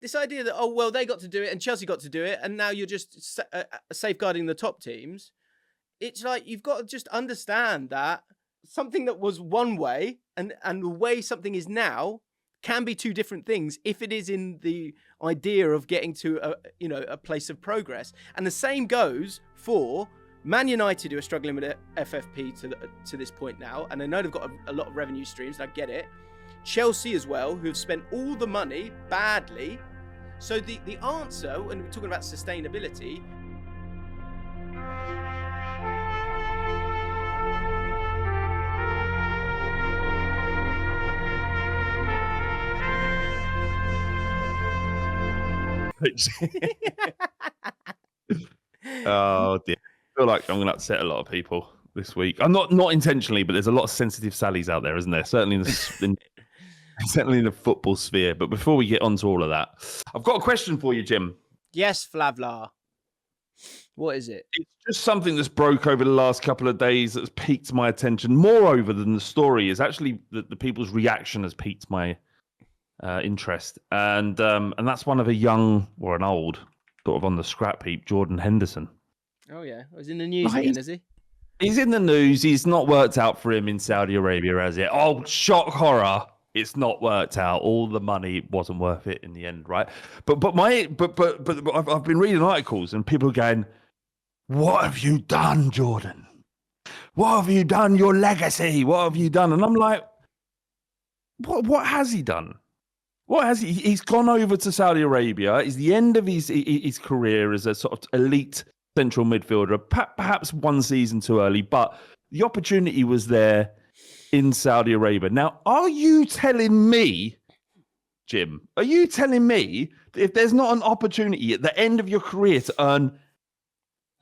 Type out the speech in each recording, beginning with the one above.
this idea that, oh, well, they got to do it and Chelsea got to do it, and now you're just safeguarding the top teams. It's like, you've got to just understand that something that was one way and the way something is now can be two different things if it is in the idea of getting to a place of progress. And the same goes for Man United, who are struggling with FFP to this point now, and I know they've got a lot of revenue streams, and I get it. Chelsea as well, who have spent all the money badly. So the answer, when we're talking about sustainability, Oh dear. I feel like I'm going to upset a lot of people this week. I'm not intentionally, but there's a lot of sensitive Sallys out there, isn't there? Certainly in the football sphere. But before we get on to all of that, I've got a question for you, Jim. yes, Flavlar. What is it? It's just something that's broke over the last couple of days that's piqued my attention. Moreover than the story is actually the people's reaction has piqued my interest. And that's one of a young or an old, sort of on the scrap heap, Jordan Henderson. Oh, yeah. He's in the news again, is he? He's in the news. He's not worked out for him in Saudi Arabia, has it? Oh, shock horror. It's not worked out. All the money wasn't worth it in the end, right? But I've been reading articles and people are going, what have you done, Jordan? What have you done? Your legacy. What have you done? And I'm like, what has he done? What has he? He's gone over to Saudi Arabia. It's the end of his career as a sort of elite central midfielder. Perhaps one season too early, but the opportunity was there in Saudi Arabia. Now, are you telling me, Jim, that if there's not an opportunity at the end of your career to earn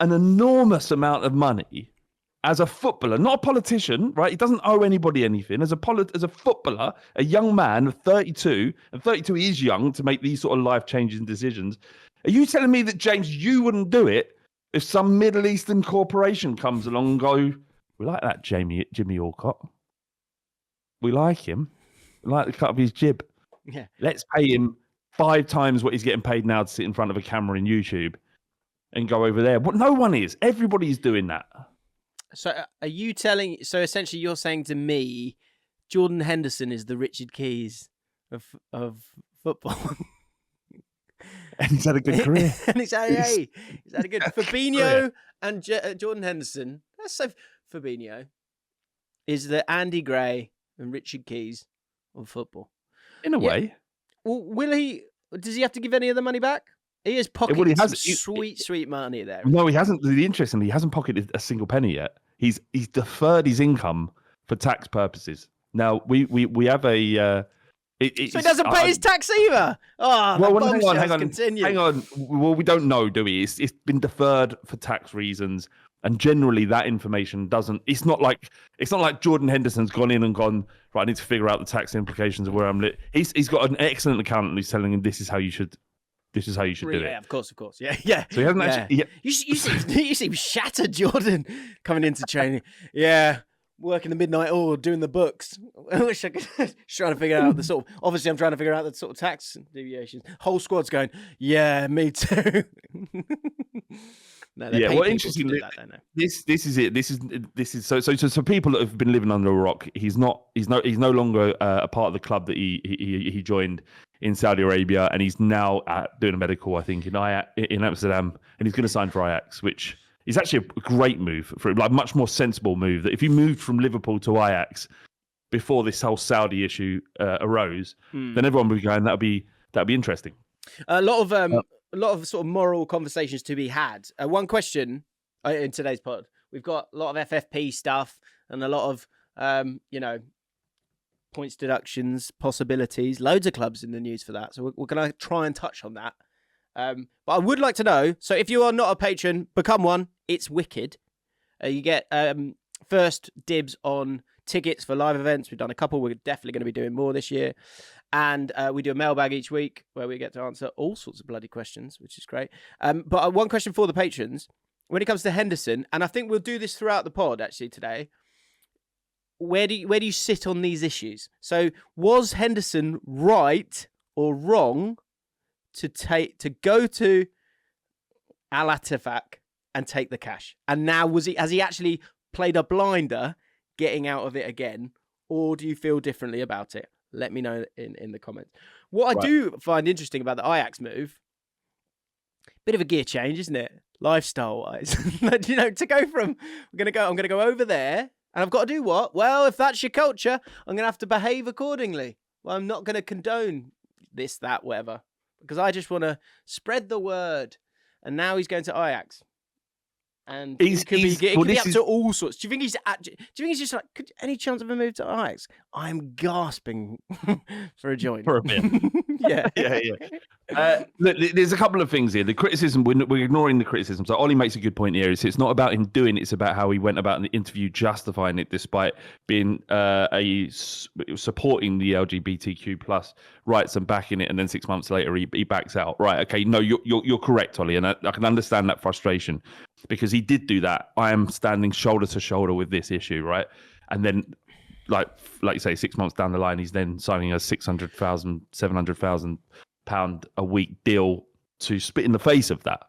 an enormous amount of money as a footballer, not a politician, right? He doesn't owe anybody anything. As a footballer, a young man of 32, and 32 is young to make these sort of life-changing decisions. Are you telling me that, James, you wouldn't do it if some Middle Eastern corporation comes along and go, we like that Jimmy Allcott. We like him. We like the cut of his jib. Yeah. Let's pay him 5 times what he's getting paid now to sit in front of a camera in YouTube and go over there. But no one is. Everybody's doing that. So are you so essentially you're saying to me, Jordan Henderson is the Richard Keys of football. And he's had a good career. And he's had a good Fabinho and Jordan Henderson. That's so Fabinho is the Andy Gray and Richard Keys of football. In a way. Well, does he have to give any of the money back? He is pocketing sweet money there. No, he hasn't. Interestingly, he hasn't pocketed a single penny yet. He's deferred his income for tax purposes. Now we have a. So he doesn't pay his tax either. Oh, well, hang on. Well, we don't know, do we? It's been deferred for tax reasons, and generally that information doesn't. It's not like Jordan Henderson's gone in and gone, right, I need to figure out the tax implications of where I'm lit. He's got an excellent accountant who's telling him this is how you should do it. Yeah, of course. Yeah. So he hasn't actually. Yeah. You seem shattered, Jordan, coming into training. Yeah, working the midnight oil, doing the books. I wish I could. Trying to figure out the sort of. Obviously, I'm trying to figure out the sort of tax deviations. Whole squad's going. Yeah, me too. No, yeah. Well, interestingly, this is it. This is so people that have been living under a rock. He's no longer a part of the club that he joined in Saudi Arabia, and he's now doing a medical, I think, in Amsterdam, and he's going to sign for Ajax, which is actually a great move for him, like much more sensible move. That if he moved from Liverpool to Ajax before this whole Saudi issue arose, then everyone would be going, that'd be interesting. A lot of sort of moral conversations to be had. One question in today's pod: we've got a lot of FFP stuff and a lot of points deductions, possibilities, loads of clubs in the news for that. So we're going to try and touch on that. But I would like to know, so if you are not a patron, become one. It's wicked. You get first dibs on tickets for live events. We've done a couple. We're definitely going to be doing more this year. And we do a mailbag each week where we get to answer all sorts of bloody questions, which is great. But one question for the patrons. When it comes to Henderson, and I think we'll do this throughout the pod actually today, where do you sit on these issues? So was Henderson right or wrong to go to Al-Attifaq and take the cash? And now has he actually played a blinder getting out of it again, or do you feel differently about it? Let me know in the comments. What I do find interesting about the Ajax move, bit of a gear change, isn't it? Lifestyle wise, to go from I'm gonna go over there, and I've got to do what? Well, if that's your culture, I'm gonna have to behave accordingly. Well, I'm not gonna condone this, that, whatever, because I just want to spread the word. And now he's going to Ajax. And it could be up to all sorts. Do you think he's just like, any chance of a move to Ajax? I'm gasping for a join. For a bit. Yeah. Look, there's a couple of things here. The criticism, we're ignoring the criticism. So Ollie makes a good point here. It's not about him doing it. It's about how he went about in the interview justifying it, despite being supporting the LGBTQ plus rights and backing it. And then 6 months later, he backs out. Right. Okay. No, you're correct, Ollie. And I can understand that frustration because he did do that. I am standing shoulder to shoulder with this issue. Right. And then, like you say, 6 months down the line, he's then signing a £600,000, £700,000 a week deal to spit in the face of that.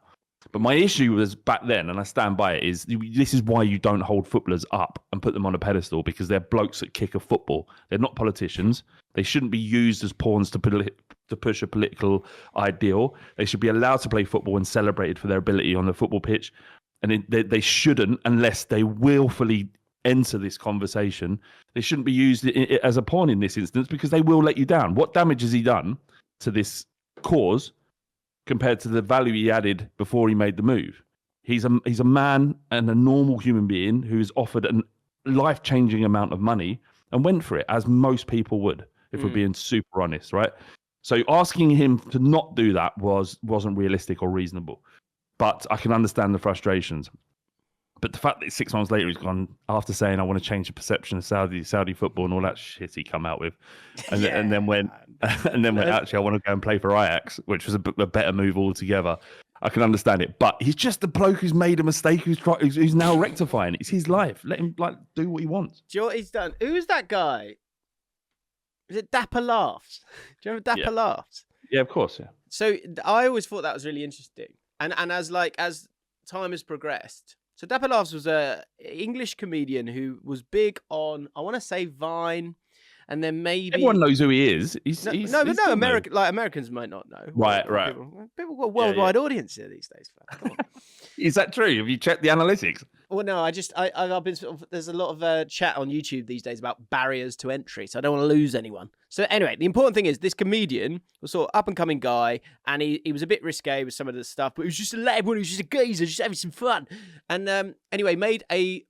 But my issue was back then, and I stand by it, is this is why you don't hold footballers up and put them on a pedestal, because they're blokes that kick a football. They're not politicians. They shouldn't be used as pawns to push a political ideal. They should be allowed to play football and celebrated for their ability on the football pitch. And they shouldn't, unless they willfully enter this conversation, they shouldn't be used as a pawn in this instance, because they will let you down. What damage has he done to this cause compared to the value he added before he made the move? He's a man and a normal human being who's offered a life-changing amount of money and went for it, as most people would, if we're being super honest, right? So asking him to not do that wasn't realistic or reasonable. But I can understand the frustrations. But the fact that 6 months later he's gone, after saying I want to change the perception of Saudi football and all that shit he come out with, and then went actually I want to go and play for Ajax, which was a better move altogether. I can understand it, but he's just the bloke who's made a mistake, who's now rectifying it. It's his life. Let him do what he wants. Do you know what he's done? Who's that guy? Is it Dapper Laughs? Do you remember Dapper Laughs? Yeah, of course. Yeah. So I always thought that was really interesting, and as time has progressed. So Dapper Laughs was a English comedian who was big on, I want to say, Vine, and then maybe everyone knows who he is. Americans might not know. Right. People got a worldwide audience here these days. Is that true? Have you checked the analytics? Well, no. I've been there's a lot of chat on YouTube these days about barriers to entry, so I don't want to lose anyone. So anyway, the important thing is this comedian was sort of up and coming guy, and he was a bit risque with some of the stuff, but he was just everyone was just a geezer, just having some fun. And anyway, made a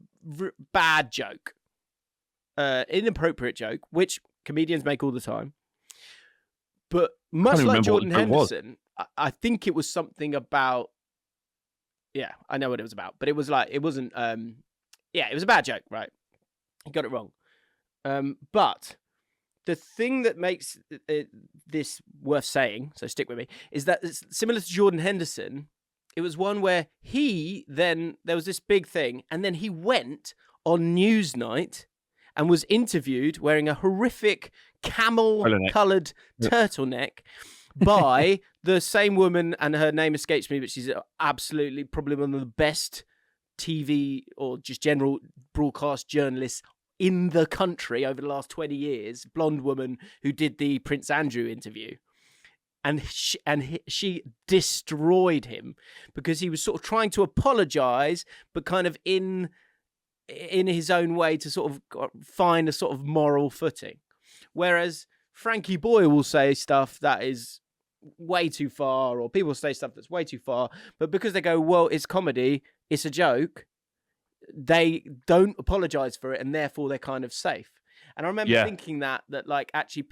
bad joke, inappropriate joke, which comedians make all the time. But much like Jordan Henderson, I think it was something about. Yeah, I know what it was about, but it was it wasn't. It was a bad joke, right? He got it wrong. But the thing that makes this worth saying, so stick with me, is that it's similar to Jordan Henderson. It was one where there was this big thing, and then he went on Newsnight and was interviewed wearing a horrific camel-coloured turtleneck by the same woman, and her name escapes me, but she's absolutely probably one of the best TV or just general broadcast journalists in the country over the last 20 years, blonde woman who did the Prince Andrew interview. And she destroyed him because he was sort of trying to apologise, but kind of in his own way to sort of find a sort of moral footing. Whereas Frankie Boyle will say stuff that is way too far, or people say stuff that's way too far, but because they go, well, it's comedy, it's a joke, they don't apologize for it, and therefore they're kind of safe. And I remember thinking that actually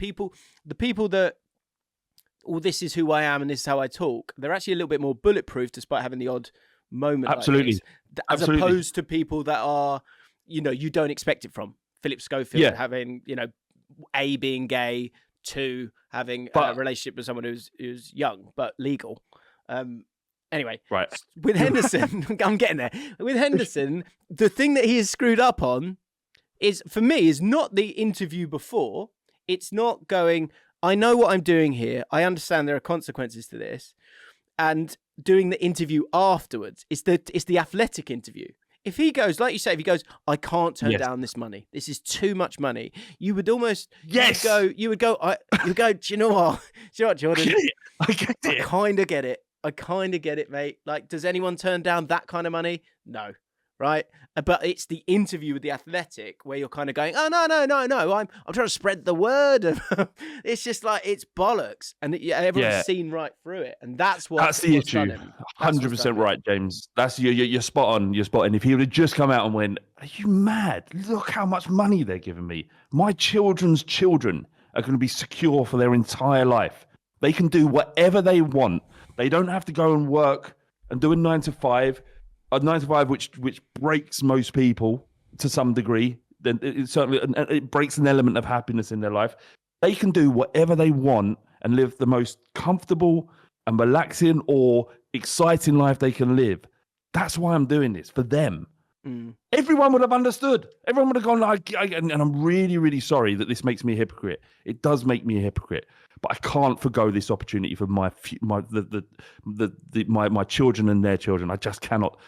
the people that, well, this is who I am and this is how I talk, they're actually a little bit more bulletproof despite having the odd moment. Absolutely. Like this, as opposed to people that are, you don't expect it from. Philip Schofield having, A, being gay, 2, having a relationship with someone who's young but legal. Anyway, right. With Henderson, I'm getting there. With Henderson, the thing that he is screwed up on is, for me, is not the interview before. It's not going, I know what I'm doing here. I understand there are consequences to this. And doing the interview afterwards, it's the Athletic interview. If he goes, like you say, if he goes, I can't turn down this money. This is too much money. You would almost you would go, do you know what? Do you know what, Jordan? I get it. I kind of get it, mate. Like, does anyone turn down that kind of money? No. Right? But it's the interview with the Athletic where you're kind of going, oh, no. I'm trying to spread the word. It's just like, it's bollocks. And everyone's seen right through it. And that's the issue. 100% right, James. That's you're spot on. You're spot on. If he would have just come out and went, are you mad? Look how much money they're giving me. My children's children are going to be secure for their entire life. They can do whatever they want. They don't have to go and work and do a 9 to 5. A 9 to 5, which breaks most people to some degree. Then it breaks an element of happiness in their life. They can do whatever they want and live the most comfortable and relaxing or exciting life they can live. That's why I'm doing this, for them. Everyone would have understood. Everyone would have gone, and I'm really, really sorry that this makes me a hypocrite. It does make me a hypocrite, but I can't forgo this opportunity for my children and their children. I just cannot.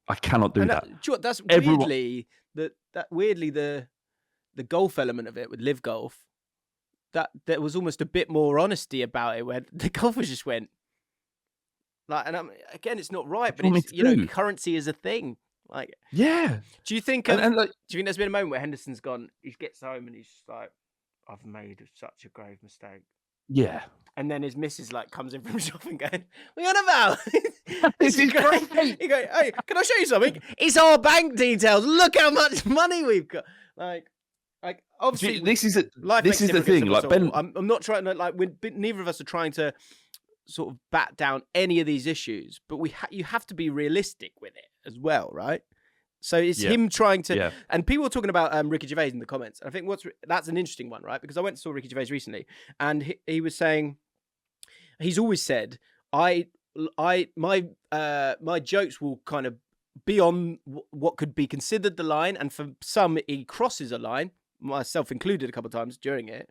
I cannot do that. That's weirdly weirdly the golf element of it with Live Golf. That there was almost a bit more honesty about it, where the golfers just went like, and again, it's not right, but it's currency is a thing. Like, yeah. Do you think? Do you think there's been a moment where Henderson's gone? He gets home and he's just like, "I've made such a grave mistake." Yeah. And then his missus comes in from shopping going, "What are you on about? This is great." He goes, "Hey, can I show you something? It's our bank details. Look how much money we've got." Like obviously, this is the thing. Like Ben, I'm not trying to neither of us are trying to sort of bat down any of these issues, but you have to be realistic with it as well, right? So it's him trying to, and people were talking about Ricky Gervais in the comments. I think that's an interesting one, right? Because I went and saw Ricky Gervais recently, and he was saying, he's always said, my jokes will kind of be on what could be considered the line, and for some he crosses a line, myself included a couple of times during it.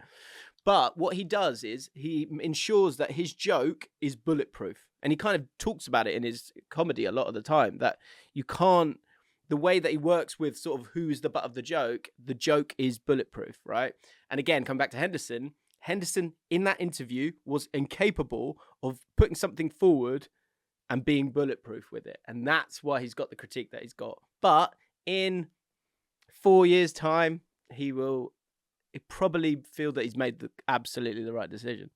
But what he does is he ensures that his joke is bulletproof. And he kind of talks about it in his comedy a lot of the time, that you can't, the way that he works with sort of who's the butt of the joke is bulletproof, right? And again, come back to Henderson in that interview was incapable of putting something forward and being bulletproof with it. And that's why he's got the critique that he's got. But in 4 years' time, he probably feel that he's made absolutely the right decision.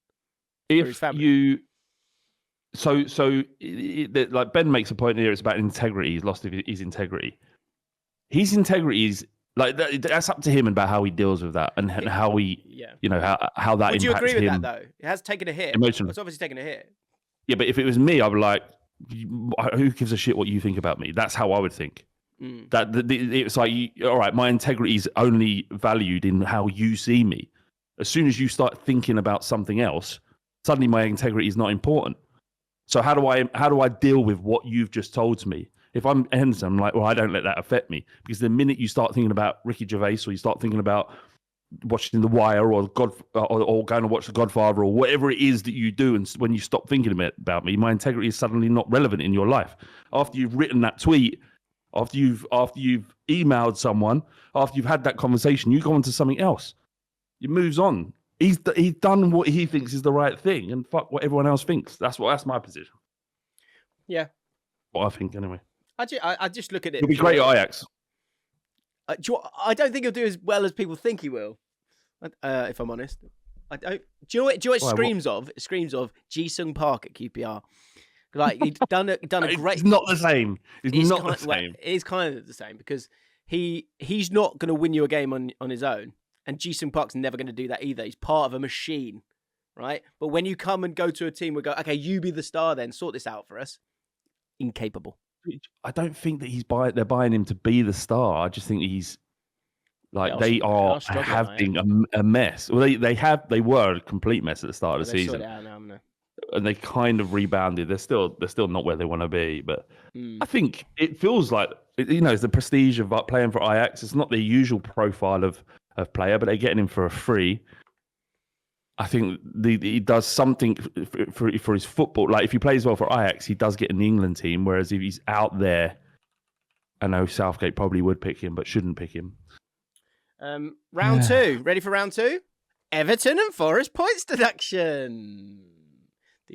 If you, like Ben makes a point here, it's about integrity. He's lost his integrity. His integrity is like that's up to him about how he deals with that and how he, how that. Would you impacts agree with him. that though? It has taken a hit. Emotionally. It's obviously taken a hit. Yeah, but if it was me, I'd be like, who gives a shit what you think about me? That's how I would think. That it's like, all right, my integrity is only valued in how you see me. As soon as you start thinking about something else, suddenly my integrity is not important. So how do I deal with what you've just told to me? If I'm Henderson, I'm like, well, I don't let that affect me, because the minute you start thinking about Ricky Gervais, or you start thinking about watching The Wire or or going to watch The Godfather or whatever it is that you do, and when you stop thinking about me, my integrity is suddenly not relevant in your life. After you've written that tweet, after you've emailed someone, after you've had that conversation, you go on to something else. It moves on. He's done what he thinks is the right thing, and fuck what everyone else thinks. That's my position. Yeah, what I think anyway. I just look at it. He'll be great at Ajax. I don't think he'll do as well as people think he will. If I'm honest, I don't. Do you know what it screams of? It screams of Ji-sung Park at QPR. Like he's done a great. It's not the same. It's not the same. Well, it is kind of the same, because he's not going to win you a game on his own, and Ji-sung Park's never going to do that either. He's part of a machine, right? But when you come and go to a team, we go, okay, you be the star, then sort this out for us. Incapable. I don't think that they're buying him to be the star. I just think he's like they have been a mess. Well, they were a complete mess at the start of the season. And they kind of rebounded. They're still not where they want to be, but I think it feels like it's the prestige of playing for Ajax. It's not the usual profile of player, but they're getting him for a free. I think he does something for his football. Like if he plays well for Ajax, he does get in the England team. Whereas if he's out there, I know Southgate probably would pick him, but shouldn't pick him. Round 2. Ready for round 2? Everton and Forest points deduction.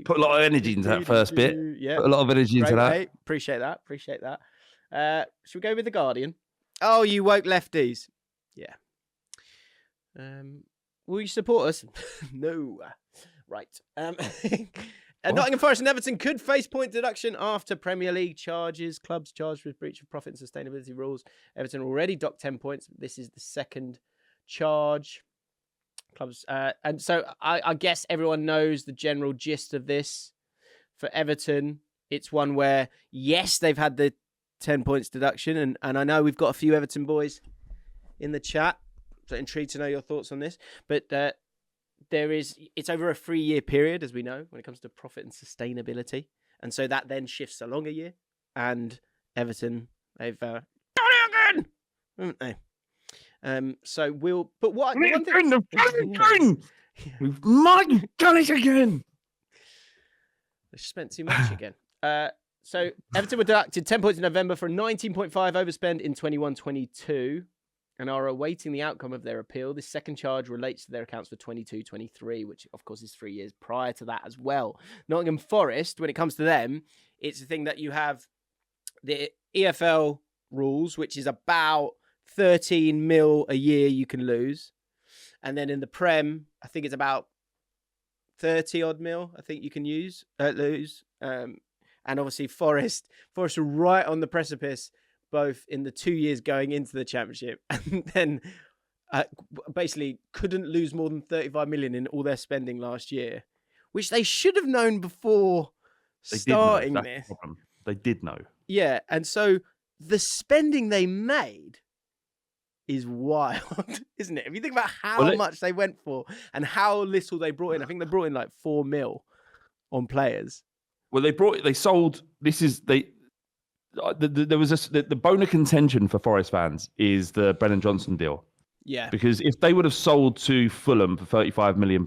Put a lot of energy into that first bit. Yeah. Put a lot of energy into that. Mate. Appreciate that. Should we go with the Guardian? Oh, you woke lefties. Yeah. Will you support us? No. Right. Nottingham Forest and Everton could face point deduction after Premier League charges. Clubs charged with breach of profit and sustainability rules. Everton already docked 10 points. This is the second charge. Clubs, and so I guess everyone knows the general gist of this. For Everton, it's one where, yes, they've had the 10 points deduction, and I know we've got a few Everton boys in the chat, so intrigued to know your thoughts on this. But it's over a 3-year period, as we know, when it comes to profit and sustainability, and so that then shifts along a year. And Everton, they've done it again, haven't they? So we'll. But what? We've done it again. They spent too much again. So Everton were deducted 10 points in November for a 19.5 overspend in 21-22 and are awaiting the outcome of their appeal. This second charge relates to their accounts for 22-23, which of course is 3 years prior to that as well. Nottingham Forest, when it comes to them, it's the thing that you have the EFL rules, which is about 13 mil a year you can lose. And then in the Prem, I think it's about 30 odd mil, I think you can lose. And obviously Forest are right on the precipice, both in the 2 years going into the Championship, and then basically couldn't lose more than 35 million in all their spending last year, which they should have known before starting this. They did know. Yeah, and so the spending they made is wild, isn't it? If you think about how much they went for and how little they brought in, I think they brought in like 4 mil on players. Well, there was the bone of contention for Forest fans is the Brennan Johnson deal. Yeah. Because if they would have sold to Fulham for £35 million,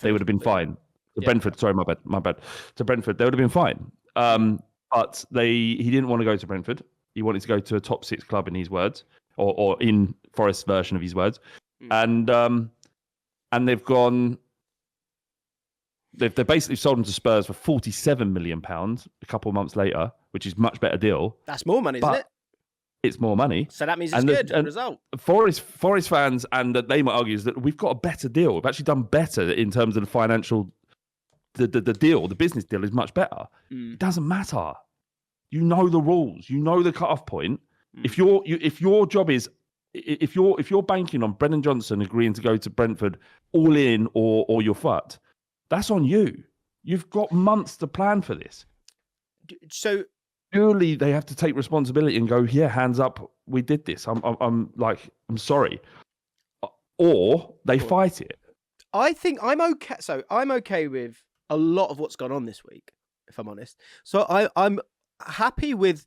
they would have been fine. Brentford, sorry, my bad. To Brentford, they would have been fine. But he didn't want to go to Brentford. He wanted to go to a top 6 club, in his words. Or in Forest's version of his words, and they've gone. They've basically sold him to Spurs for £47 million a couple of months later, which is a much better deal. That's more money, isn't it? It's more money, so that means it's good result. Forest fans, and that they might argue, is that we've got a better deal. We've actually done better in terms of the financial. The deal, the business deal, is much better. It doesn't matter. You know the rules. You know the cut-off point. If your job is if you're banking on Brennan Johnson agreeing to go to Brentford all in or you're fucked, that's on you. You've got months to plan for this. So surely they have to take responsibility and go, yeah, hands up, we did this. I'm sorry. Or they fight it. I think I'm okay. So I'm okay with a lot of what's gone on this week, if I'm honest. So I'm happy with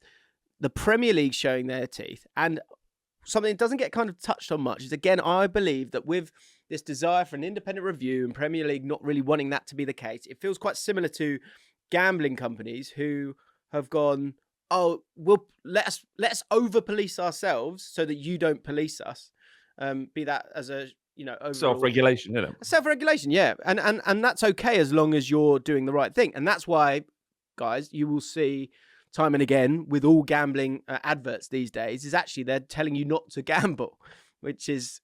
the Premier League showing their teeth, and something that doesn't get kind of touched on much is, again, I believe that with this desire for an independent review and Premier League not really wanting that to be the case, it feels quite similar to gambling companies who have gone, oh, let's over police ourselves so that you don't police us. Be that as a overall self-regulation, isn't it? Self-regulation, yeah, and that's okay as long as you're doing the right thing, and that's why, guys, you will see time and again with all gambling adverts these days is actually they're telling you not to gamble, which is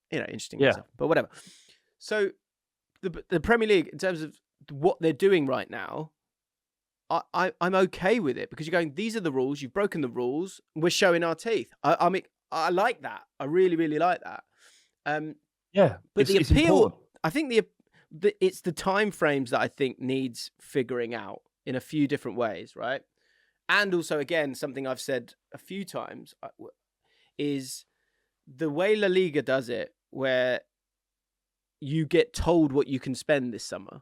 interesting. Yeah. But whatever. So the Premier League, in terms of what they're doing right now, I'm okay with it, because you're going, these are the rules, you've broken the rules, we're showing our teeth. I mean, I like that. I really, really like that. Yeah, but the appeal, I think it's the time frames that I think needs figuring out in a few different ways, right? And also, again, something I've said a few times is the way La Liga does it, where you get told what you can spend this summer,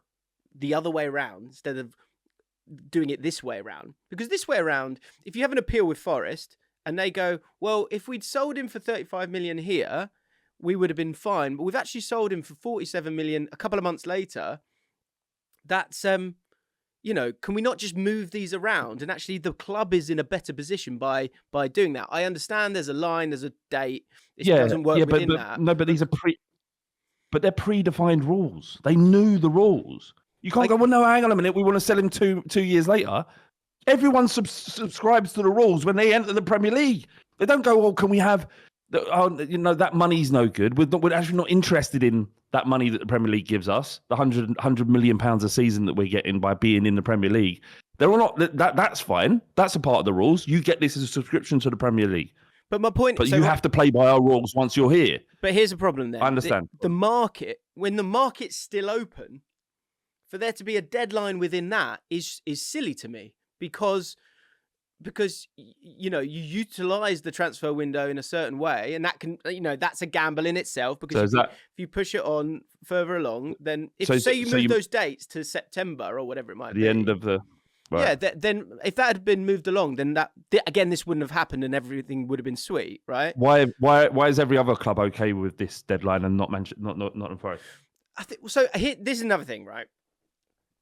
the other way around, instead of doing it this way around. Because this way around, if you have an appeal with Forest and they go, well, if we'd sold him for 35 million here, we would have been fine. But we've actually sold him for 47 million a couple of months later. That's, can we not just move these around? And actually the club is in a better position by doing that. I understand there's a line, there's a date. It doesn't work within that. No, but these are but they're predefined rules. They knew the rules. You can't go, well, no, hang on a minute. We want to sell him 2 years later. Everyone subscribes to the rules when they enter the Premier League. They don't go, well, can we have, that money's no good. We're actually not interested in that money that the Premier League gives us, the £100 million a season that we're getting by being in the Premier League. They're all not, that's fine. That's a part of the rules. You get this as a subscription to the Premier League. But my point is, you have to play by our rules once you're here. But here's the problem then. I understand. The market, when the market's still open, for there to be a deadline within that is silly to me because you utilize the transfer window in a certain way, and that can, that's a gamble in itself, because if you push it on further along, then if you move those dates to September or whatever it might be, the end of the right. Yeah, then if that had been moved along, then this wouldn't have happened, and everything would have been sweet, right? Why is every other club okay with this deadline and not Nottingham Forest? I think so. This is another thing, right?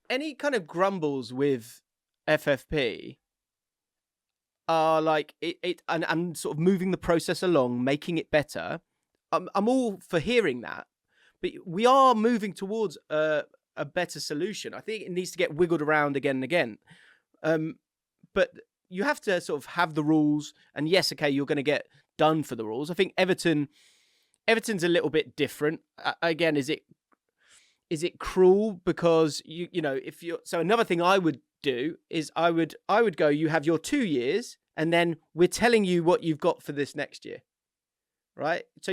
Any kind of grumbles with FFP are like it and sort of moving the process along, making it better. I'm all for hearing that, but we are moving towards a better solution. I think it needs to get wiggled around again and again. But you have to sort of have the rules, and yes, okay, you're going to get done for the rules. I think Everton's a little bit different. Again, is it cruel because if you're, so another thing I would do is I would go, you have your 2 years, and then we're telling you what you've got for this next year, right? So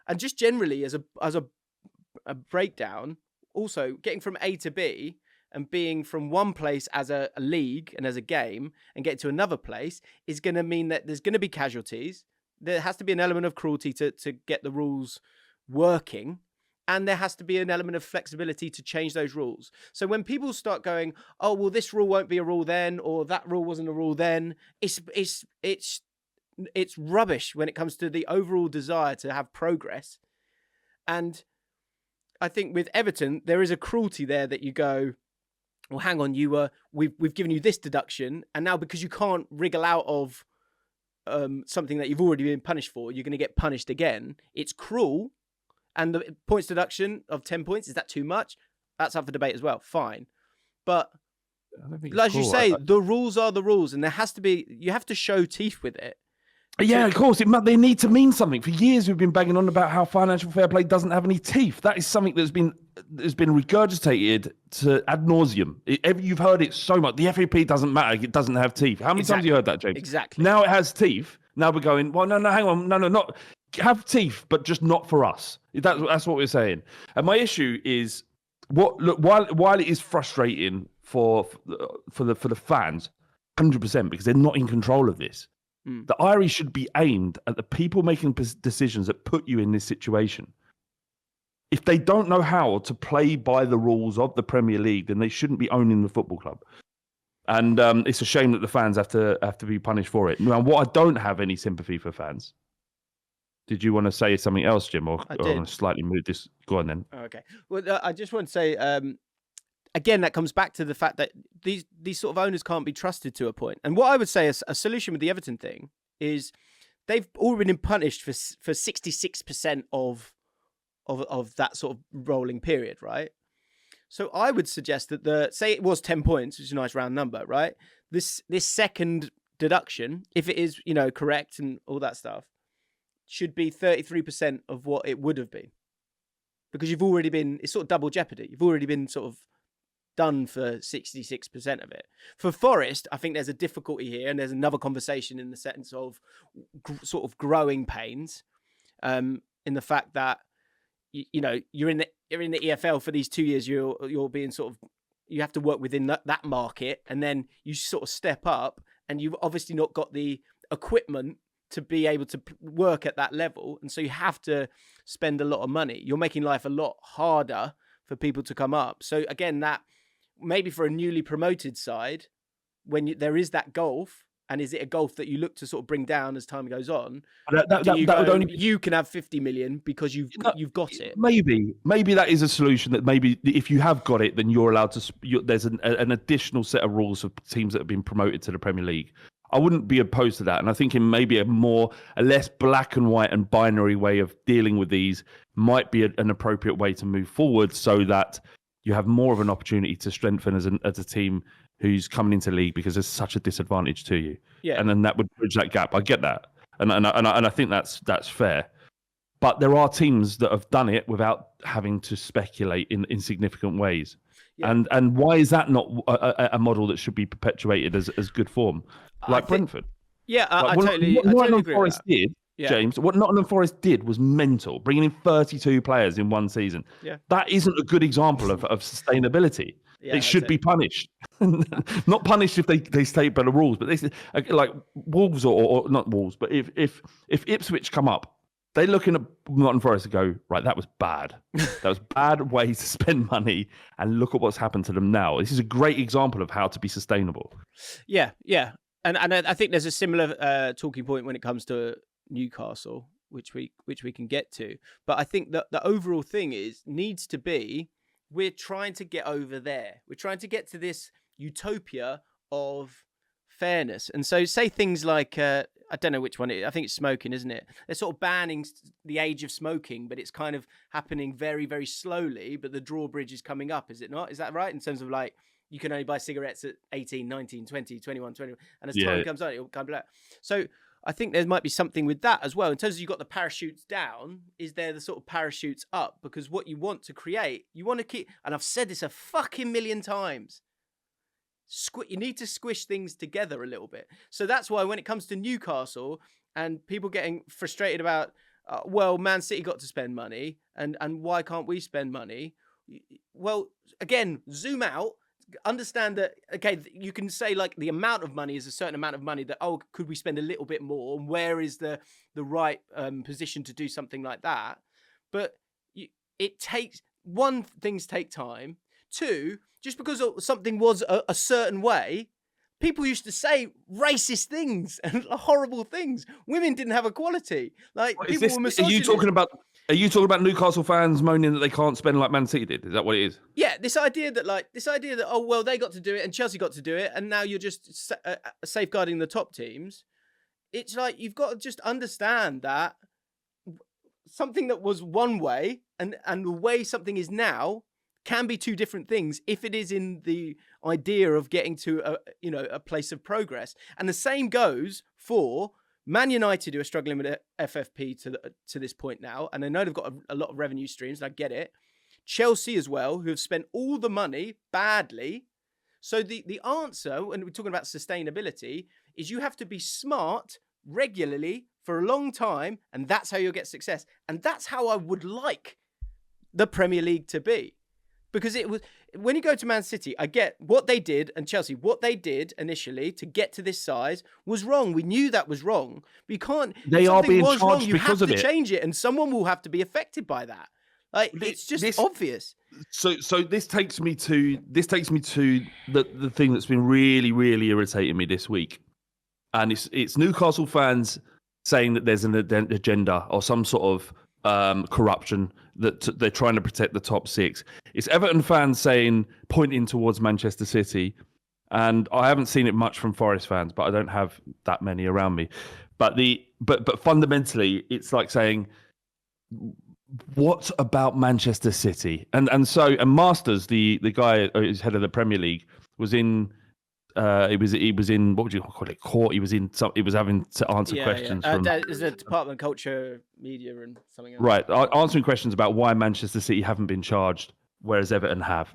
and just generally as a breakdown, also getting from A to B and being from one place as a league and as a game and getting to another place is going to mean that there's going to be casualties. There has to be an element of cruelty to get the rules working. And there has to be an element of flexibility to change those rules. So when people start going, oh, well, this rule won't be a rule then, or that rule wasn't a rule then, it's rubbish when it comes to the overall desire to have progress. And I think with Everton, there is a cruelty there that you go, well, hang on, we've given you this deduction, and now because you can't wriggle out of something that you've already been punished for, you're going to get punished again. It's cruel. And the points deduction of 10 points, is that too much? That's up for debate as well. Fine. But as you say, the rules are the rules, and you have to show teeth with it. Yeah, of course. They need to mean something. For years, we've been banging on about how financial fair play doesn't have any teeth. That is something that's been regurgitated to ad nauseum. You've heard it so much. The FAP doesn't matter. It doesn't have teeth. How many times have you heard that, James? Exactly. Now it has teeth. Now we're going, well, no, hang on. No, not have teeth, but just not for us. That's what we're saying. And my issue is, while it is frustrating for the fans, 100%, because they're not in control of this. The Irish should be aimed at the people making decisions that put you in this situation. If they don't know how to play by the rules of the Premier League, then they shouldn't be owning the football club. And it's a shame that the fans have to be punished for it. Now, what I don't have any sympathy for fans. Did you want to say something else, Jim, or I want to slightly move this? Go on then. Okay. Well, I just want to say, again, that comes back to the fact that these sort of owners can't be trusted to a point. And what I would say is a solution with the Everton thing is they've already been punished for 66% of that sort of rolling period, right? So I would suggest that say it was 10 points, which is a nice round number, right? This second deduction, if it is, correct and all that stuff, should be 33% of what it would have been. Because it's sort of double jeopardy. You've already been sort of done for 66% of it. For Forest, I think there's a difficulty here, and there's another conversation in the sense of sort of growing pains, in the fact that you're in the EFL for these 2 years. You're being sort of, you have to work within that market, and then you sort of step up, and you've obviously not got the equipment to be able to work at that level, and so you have to spend a lot of money. You're making life a lot harder for people to come up. So again, that maybe for a newly promoted side, when there is that gulf, And is it a gulf that you look to sort of bring down as time goes on? That would only be... You can have 50 million because you've got it. Maybe that is a solution. That maybe if you have got it, then you're allowed to. There's an additional set of rules for teams that have been promoted to the Premier League. I wouldn't be opposed to that, and I think in maybe a less black and white and binary way of dealing with these might be an appropriate way to move forward, so that you have more of an opportunity to strengthen as a team who's coming into league, because there's such a disadvantage to you. Yeah, and then that would bridge that gap. I get that, and I think that's fair. But there are teams that have done it without having to speculate in significant ways. Yeah. And why is that not a model that should be perpetuated as good form? Like Brentford. Yeah, I totally agree with that. Did, James, what Nottingham Forest did was mental, bringing in 32 players in one season. Yeah. That isn't a good example of sustainability. Yeah, they should be punished. Not punished if they state by the rules, but they like Wolves or not Wolves, but if Ipswich come up, they look at Nottingham Forest and go, right, that was bad. That was bad way to spend money, and look at what's happened to them now. This is a great example of how to be sustainable. Yeah. And I think there's a similar talking point when it comes to Newcastle, which we can get to. But I think that the overall thing needs to be, we're trying to get over there. We're trying to get to this utopia of fairness. And so say things like, I don't know which one, I think it's smoking, isn't it? They're sort of banning the age of smoking, but it's kind of happening very, very slowly, but the drawbridge is coming up, is it not? Is that right? In terms of like, you can only buy cigarettes at 18, 19, 20, 21, 21. And as time comes on, it'll come back. So I think there might be something with that as well. In terms of you've got the parachutes down, is there the sort of parachutes up? Because what you want to create, you want to keep, and I've said this a fucking million times, you need to squish things together a little bit. So that's why when it comes to Newcastle and people getting frustrated about, well, Man City got to spend money and why can't we spend money? Well, again, zoom out. Understand that, okay, you can say like the amount of money is a certain amount of money that, oh, could we spend a little bit more? And where is the right position to do something like that? But it takes, one, things take time. Two, just because something was a certain way, people used to say racist things and horrible things. Women didn't have equality. Like, people were misogynist. Are you talking about Newcastle fans moaning that they can't spend like Man City did? Is that what it is? Yeah, this idea that oh well, they got to do it and Chelsea got to do it, and now you're just safeguarding the top teams. It's like, you've got to just understand that something that was one way and the way something is now can be two different things if it is in the idea of getting to a place of progress. And the same goes for Man United, who are struggling with FFP to this point now, and I know they've got a lot of revenue streams, and I get it. Chelsea as well, who have spent all the money badly. So the answer, when we're talking about sustainability, is you have to be smart regularly for a long time, and that's how you'll get success. And that's how I would like the Premier League to be. Because it was, when you go to Man City, I get what they did, and Chelsea, what they did initially to get to this size was wrong. We knew that was wrong. But you can't. They are being charged because of it. You have to change it, and someone will have to be affected by that. Like, it's just obvious. So this takes me to the thing that's been really, really irritating me this week, and it's Newcastle fans saying that there's an agenda or some sort of corruption, that they're trying to protect the top six. It's Everton fans pointing towards Manchester City, and I haven't seen it much from Forest fans, but I don't have that many around me. But fundamentally, it's like saying, what about Manchester City? And Masters, the guy who's head of the Premier League, was in. He was in, what would you call it, court. He was having to answer questions. Is it Department of Culture, Media, and something else? Right, answering questions about why Manchester City haven't been charged, whereas Everton have.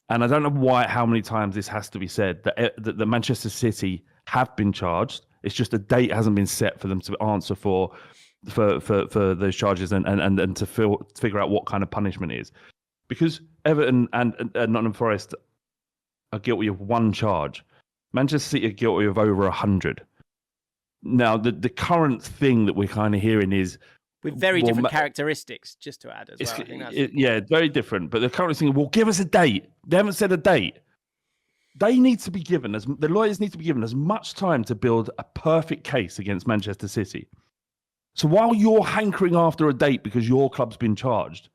And I don't know how many times this has to be said that the Manchester City have been charged. It's just a date hasn't been set for them to answer for those charges and to figure out what kind of punishment it is, because Everton and Nottingham Forest are guilty of one charge. Manchester City are guilty of over 100. Now, the current thing that we're kind of hearing is, with very different characteristics, just to add as well. I think very different. But the current thing, well, give us a date. They haven't said a date. they need to be given the lawyers need to be given as much time to build a perfect case against Manchester City. So while you're hankering after a date because your club's been charged,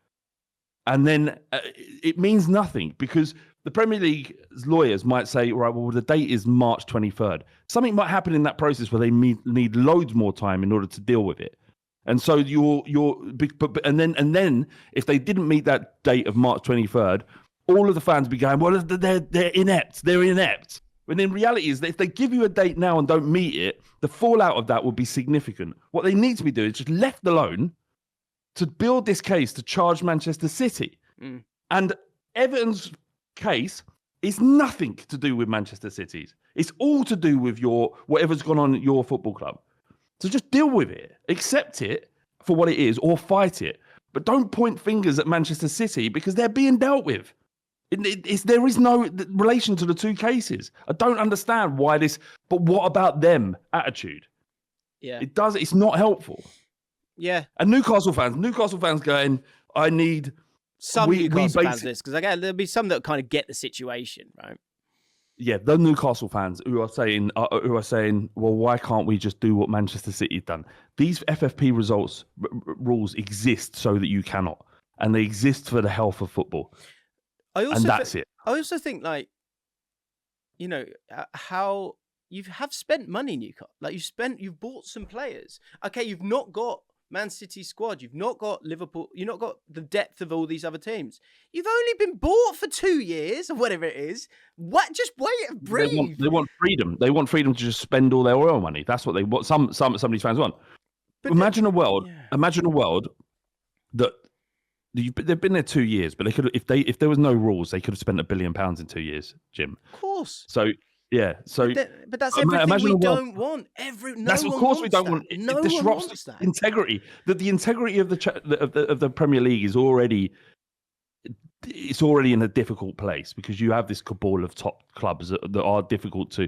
and then it means nothing because the Premier League's lawyers might say, right, well, the date is March 23rd. Something might happen in that process where they need loads more time in order to deal with it. And so and then if they didn't meet that date of March 23rd, all of the fans be going, well, they're inept. They're inept. When in reality is that if they give you a date now and don't meet it, the fallout of that would be significant. What they need to be doing is just left alone to build this case to charge Manchester City. And Everton's case is nothing to do with Manchester City's. It's all to do with whatever's gone on at your football club. So just deal with it, accept it for what it is, or fight it. But don't point fingers at Manchester City because they're being dealt with. There is no relation to the two cases. I don't understand why this, but what about them attitude? Yeah. It's not helpful. Yeah. And Newcastle fans going, I need some Newcastle fans this, because again, there'll be some that kind of get the situation, right? Yeah, the Newcastle fans who are saying, well, why can't we just do what Manchester City's done? These FFP rules exist so that you cannot, and they exist for the health of football. And that's it. I also think, like, you know, how you have spent money, Newcastle. Like, you've bought some players. Okay, you've not got Man City squad. You've not got Liverpool. You've not got the depth of all these other teams. You've only been bought for 2 years or whatever it is. What? Just wait and breathe. They want freedom. They want freedom to just spend all their oil money. That's what they want. Some of these fans want. But imagine a world that they've been there 2 years, but they could, if there was no rules, they could have spent £1 billion in 2 years, Jim. Of course. So yeah. So but that's everything we don't want. Of course we don't want. It disrupts the integrity. The integrity of the Premier League is already. It's already in a difficult place because you have this cabal of top clubs that are difficult to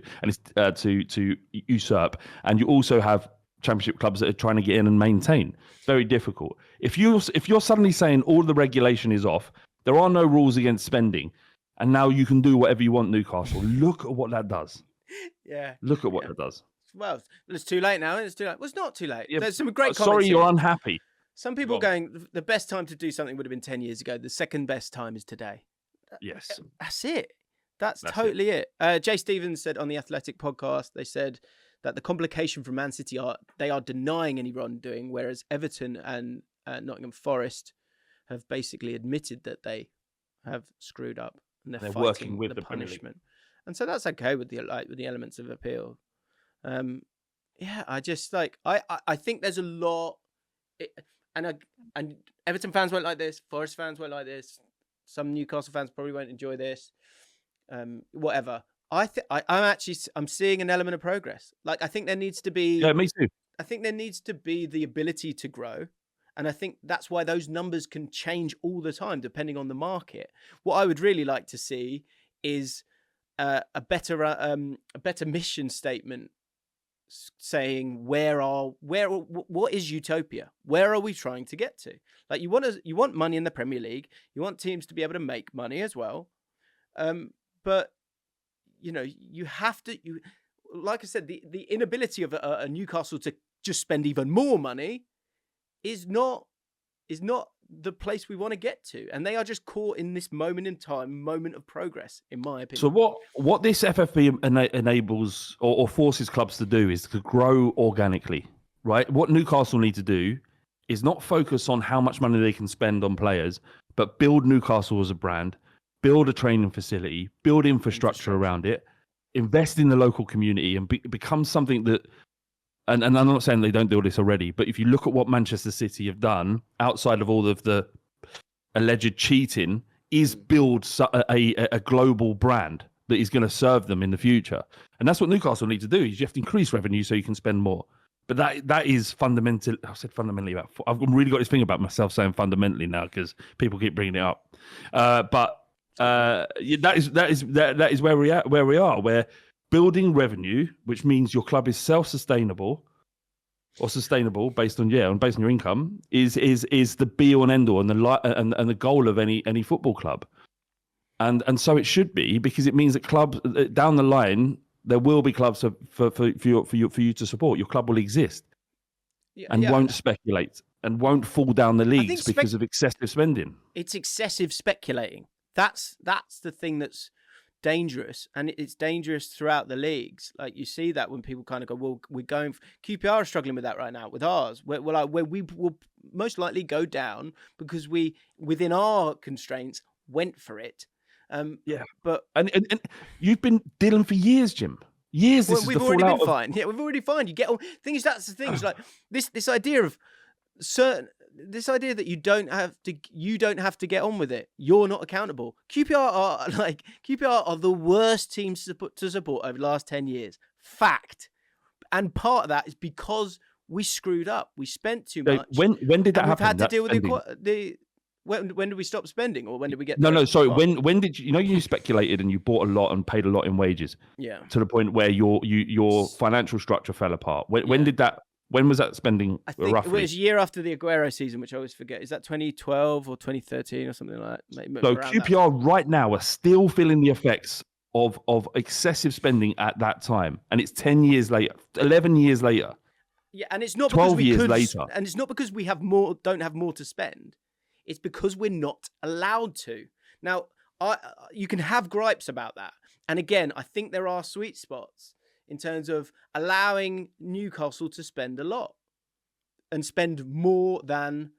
usurp, and you also have Championship clubs that are trying to get in and maintain. It's very difficult. If you're suddenly saying all the regulation is off, there are no rules against spending, and now you can do whatever you want, Newcastle. Look at what that does. Yeah. Look at what that does. Well, it's too late now. It's too late. Well, it's not too late. Yeah, there's some great comments. Sorry, you're here. unhappy. Some people going, the best time to do something would have been 10 years ago. The second best time is today. Yes. That's it. That's totally it. Jay Stevens said on the Athletic podcast, they said that the complication from Man City they are denying any wrongdoing, whereas Everton and Nottingham Forest have basically admitted that they have screwed up and they're fighting working with the punishment. And so that's okay with the elements of appeal. Yeah, I just I think there's a lot. And Everton fans won't like this. Forest fans won't like this. Some Newcastle fans probably won't enjoy this. Whatever. I'm seeing an element of progress. Like, I think there needs to be. Yeah, me too. I think there needs to be the ability to grow, and I think that's why those numbers can change all the time depending on the market. What I would really like to see is a better mission statement saying what is utopia? Where are we trying to get to? Like, you want money in the Premier League, you want teams to be able to make money as well, but you know, you have to. Like I said, the inability of a Newcastle to just spend even more money is not the place we want to get to, and they are just caught in this moment in time, moment of progress, in my opinion. So what this FFP enables or forces clubs to do is to grow organically, right? What Newcastle need to do is not focus on how much money they can spend on players, but build Newcastle as a brand, build a training facility, build infrastructure around it, invest in the local community, and become something that. And I'm not saying they don't do this already, but if you look at what Manchester City have done outside of all of the alleged cheating, is build a global brand that is going to serve them in the future. And that's what Newcastle need to do. Is you have to increase revenue so you can spend more. But that is fundamental. I said fundamentally about. I've really got this thing about myself saying fundamentally now because people keep bringing it up. But that is where we are. Where building revenue, which means your club is self-sustainable or sustainable based on your income, is the be all and end all and the goal of any football club. And so it should be, because it means that clubs down the line, there will be clubs for you to support. Your club will exist and won't speculate and won't fall down the leagues because of excessive spending. It's excessive speculating. That's the thing that's dangerous, and it's dangerous throughout the leagues. Like, you see that when people kind of go, well, we're going QPR are struggling with that right now with ours, where we will most likely go down because we, within our constraints, went for it. But and you've been dealing for years, Jim. Years. Well, we've already been fine. Yeah, we've already fine. You get all things. That's the thing. It's like this idea of this idea that you don't have to get on with it. You're not accountable. QPR are the worst team to support over the last 10 years. Fact. And part of that is because we screwed up. We spent too much. When did that happen? We've had to deal with the when did we stop spending, or when did we get? No. Sorry. When did you speculated and you bought a lot and paid a lot in wages? Yeah. To the point where your financial structure fell apart. When did that? When was that spending? I think roughly? It was a year after the Aguero season, which I always forget. Is that 2012 or 2013 or something like that? So QPR right now are still feeling the effects of excessive spending at that time, and it's 10 years later, 11 years later. Yeah, and it's not 12 because years later, and it's not because we don't have more to spend. It's because we're not allowed to. Now, you can have gripes about that. And again, I think there are sweet spots in terms of allowing Newcastle to spend a lot and spend more than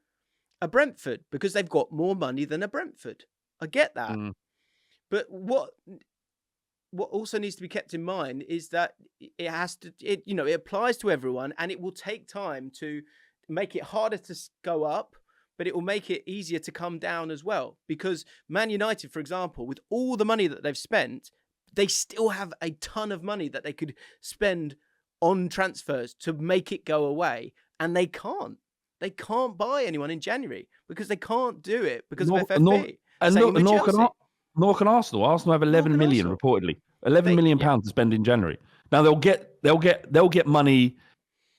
a Brentford, because they've got more money than a Brentford. I get that. But what also needs to be kept in mind is that it applies to everyone, and it will take time to make it harder to go up, but it will make it easier to come down as well. Because Man United, for example, with all the money that they've spent, they still have a ton of money that they could spend on transfers to make it go away. And they can't. They can't buy anyone in January because they can't do it because of FFP. Nor can Arsenal. Arsenal have 11 million reportedly. 11 million pounds to spend in January. Now they'll get money.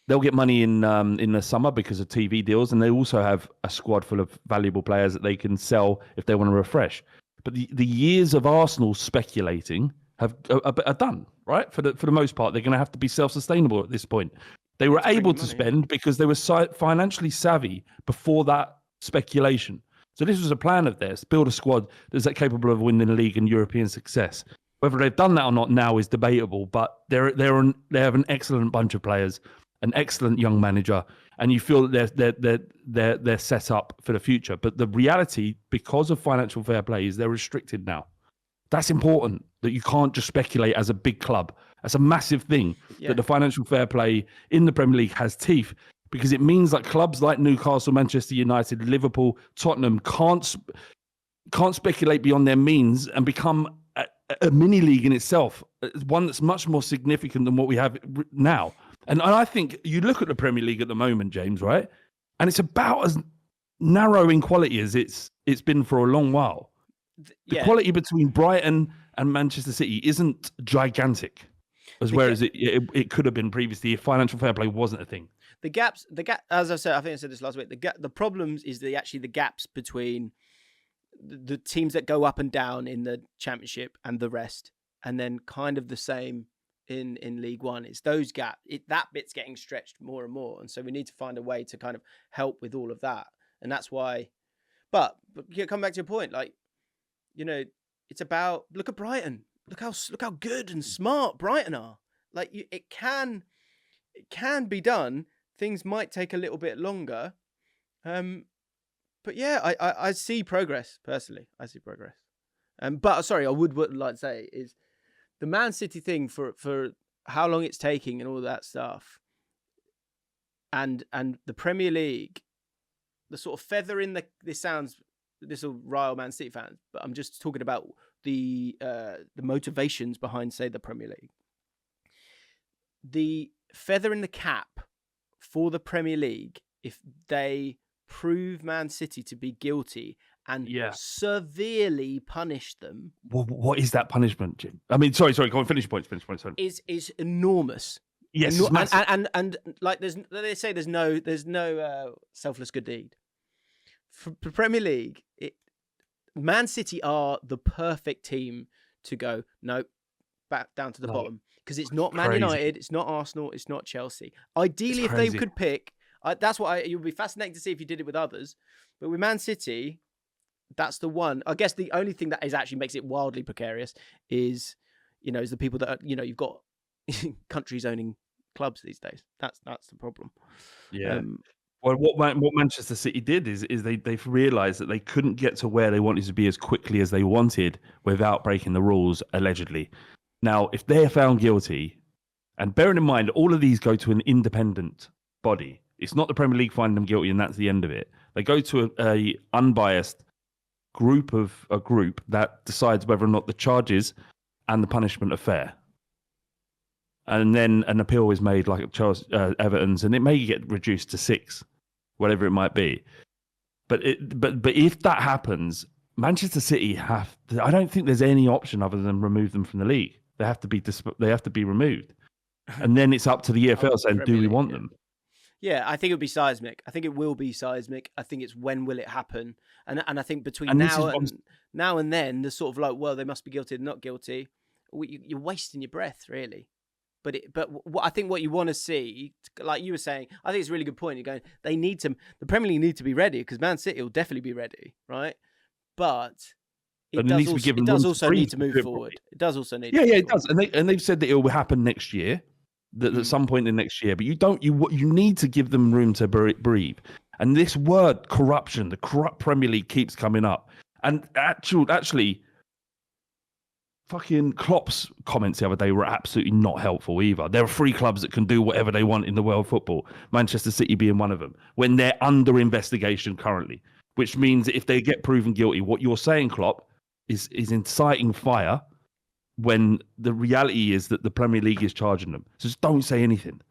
They'll get money in the summer because of TV deals, and they also have a squad full of valuable players that they can sell if they want to refresh. But the years of Arsenal speculating are done, right? For the most part, they're going to have to be self-sustainable at this point. They were able to spend because they were financially savvy before that speculation. So this was a plan of theirs: build a squad that's capable of winning the league and European success. Whether they've done that or not now is debatable, but they have an excellent bunch of players, an excellent young manager, and you feel that they're set up for the future. But the reality, because of financial fair play, is they're restricted now. That's important, that you can't just speculate as a big club. That's a massive thing, that the financial fair play in the Premier League has teeth, because it means that clubs like Newcastle, Manchester United, Liverpool, Tottenham can't speculate beyond their means and become a mini league in itself, one that's much more significant than what we have now. And I think you look at the Premier League at the moment, James, right? And it's about as narrow in quality as it's been for a long while. The quality between Brighton and Manchester City isn't gigantic, whereas it could have been previously if financial fair play wasn't a thing. The gap, as I said, I think I said this last week. The problems is the gaps between the teams that go up and down in the Championship and the rest, and then kind of the same in League One. It's those gaps. That bit's getting stretched more and more, and so we need to find a way to kind of help with all of that. And that's why. But come back to your point, like, it's about, look at Brighton. Look how good and smart Brighton are. Like, it can be done. Things might take a little bit longer. But yeah, I see progress personally. I see progress. But sorry, I would like to say is the Man City thing for how long it's taking and all that stuff, and the Premier League, the sort of feather in this will rile Man City fans, but I'm just talking about the motivations behind, say, the Premier League. The feather in the cap for the Premier League, if they prove Man City to be guilty and severely punish them. Well, what is that punishment, Jim? I mean, sorry, go on, finish your point. Sorry. Is enormous. Yes, and like they say there's no selfless good deed. For the Premier League, Man City are the perfect team to go, no, back down to the bottom. Because it's not Man United, it's not Arsenal, it's not Chelsea. Ideally, if they could pick, that's what it would be fascinating to see if you did it with others. But with Man City, that's the one. I guess the only thing that is actually makes it wildly precarious is, is the people that are, you've got countries owning clubs these days. That's the problem. Yeah. Well, what Manchester City did is they've realised that they couldn't get to where they wanted to be as quickly as they wanted without breaking the rules, allegedly. Now, if they're found guilty, and bearing in mind, all of these go to an independent body. It's not the Premier League finding them guilty and that's the end of it. They go to a unbiased group that decides whether or not the charges and the punishment are fair. And then an appeal is made, like Everton's, and it may get reduced to 6, whatever it might be. But if that happens, Manchester City I don't think there's any option other than remove them from the league. They have to be removed, and then it's up to the EFL saying, do we want them? Yeah, I think it'll be seismic. I think it will be seismic. I think it's when will it happen, and I think between now and then, the sort of like, well, they must be guilty or not guilty. You're wasting your breath, really. But I think what you want to see, like you were saying, I think it's a really good point. You're going, the Premier League need to be ready because Man City will definitely be ready, right? But it does also need to move forward. It does also need. Yeah, it does, and they've said that it will happen next year, that at some point in next year. But you need to give them room to breathe. And this word corruption, the corrupt Premier League, keeps coming up. And actually. Fucking Klopp's comments the other day were absolutely not helpful either. There are 3 clubs that can do whatever they want in the world of football, Manchester City being one of them, when they're under investigation currently, which means if they get proven guilty, what you're saying, Klopp, is inciting fire when the reality is that the Premier League is charging them. So just don't say anything.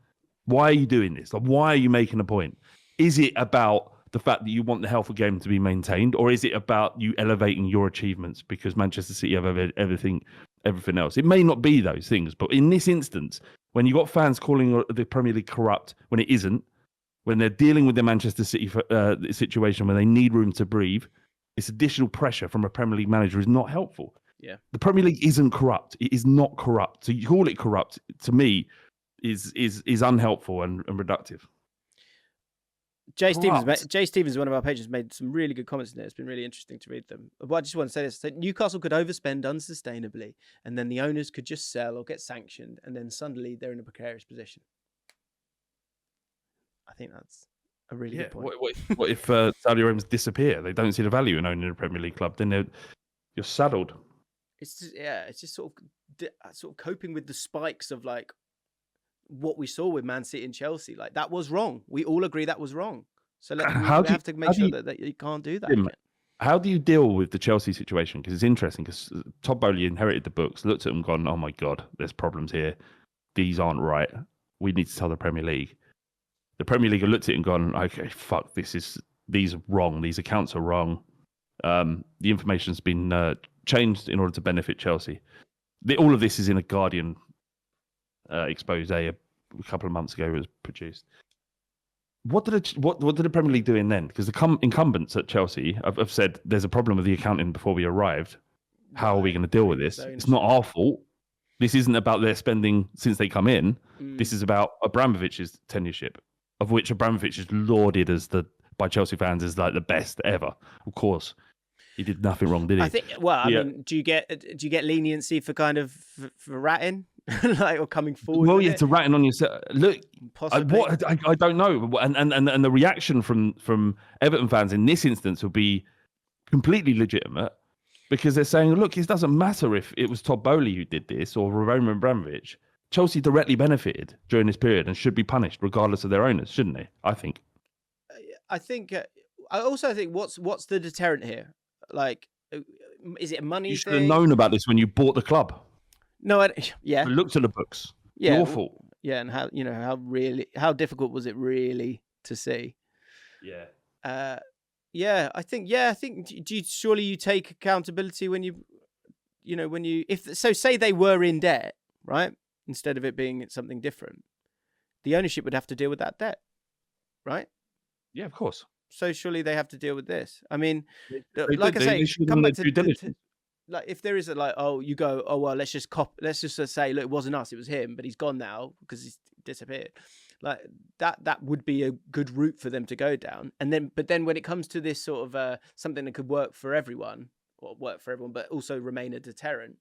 Why are you doing this? Like, why are you making a point? Is it about the fact that you want the health of game to be maintained, or is it about you elevating your achievements because Manchester City have everything else? It may not be those things, but in this instance, when you got fans calling the Premier League corrupt when it isn't, when they're dealing with the Manchester City situation where they need room to breathe, this additional pressure from a Premier League manager is not helpful. Yeah, the Premier League isn't corrupt; it is not corrupt. So you call it corrupt, to me, is unhelpful and reductive. Jay Stevens, one of our pages, made some really good comments in there. It's been really interesting to read them. But I just want to say this. So Newcastle could overspend unsustainably, and then the owners could just sell or get sanctioned, and then suddenly they're in a precarious position. I think that's a really good point. What if Saudi Arabians disappear? They don't see the value in owning a Premier League club. Then you're saddled. It's just sort of coping with the spikes of like what we saw with Man City and Chelsea. Like, that was wrong. We all agree that was wrong. So we have to make sure that you can't do that again. How do you deal with the Chelsea situation? Because it's interesting, because Todd Bowley inherited the books, looked at them, gone, oh my God, there's problems here. These aren't right. We need to tell the Premier League. The Premier League have looked at it and gone, okay, fuck, these are wrong. These accounts are wrong. The information's been changed in order to benefit Chelsea. All of this is in a Guardian expose a couple of months ago. It was produced. What did the Premier League do in then? Because the incumbents at Chelsea have said there's a problem with the accounting before we arrived. How are we going to deal with this? It's not our fault. This isn't about their spending since they come in. This is about Abramovich's tenureship, of which Abramovich is lauded by Chelsea fans as like the best ever. Of course, he did nothing wrong, did he? I think. Well, I mean, do you get leniency for kind of for ratting? Like, or coming forward? Well, yeah, to ratting on yourself. Look, I don't know, and the reaction from Everton fans in this instance will be completely legitimate, because they're saying, look, it doesn't matter if it was Todd Bowley who did this or Roman Abramovich. Chelsea directly benefited during this period and should be punished regardless of their owners, shouldn't they? I think. I also think what's the deterrent here? Like, is it a money? You should have known about this when you bought the club. No, I looked at the books. Yeah, your fault. Yeah, and how difficult was it really to see? Yeah. I think. Surely you take accountability when say they were in debt, right? Instead of it being something different, the ownership would have to deal with that debt, right? Yeah, of course. so surely they have to deal with this. I mean, They like did. I They say, should have come done back their to, due diligence. like if there is a like, oh, you go, oh well, let's just say, look, it wasn't us, it was him, but he's gone now because he's disappeared. Like that would be a good route for them to go down. And then, but then when it comes to this sort of something that could work for everyone, but also remain a deterrent,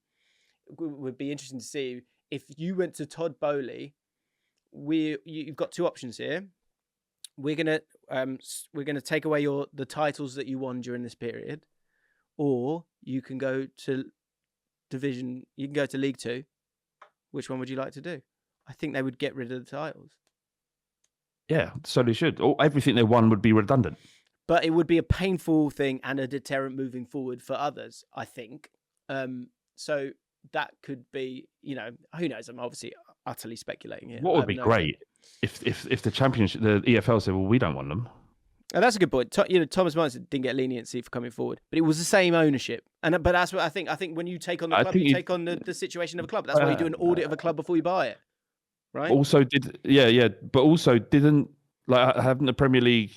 it would be interesting to see if you went to Todd Bowley. You've got two options here. We're gonna take away the titles that you won during this period, or you can go to division. You can go to League Two. Which one would you like to do? I think they would get rid of the titles. Yeah, so they should. Everything they won would be redundant. But it would be a painful thing and a deterrent moving forward for others, I think. So that could be, who knows? I'm obviously utterly speculating here. What would be great if the championship, the EFL said, well, we don't want them. And that's a good point. Thomas Munson didn't get leniency for coming forward, but it was the same ownership. But that's what I think. I think when you take on the club, you take on the situation of a club. That's why you do an audit of a club before you buy it, right? Also, but also haven't the Premier League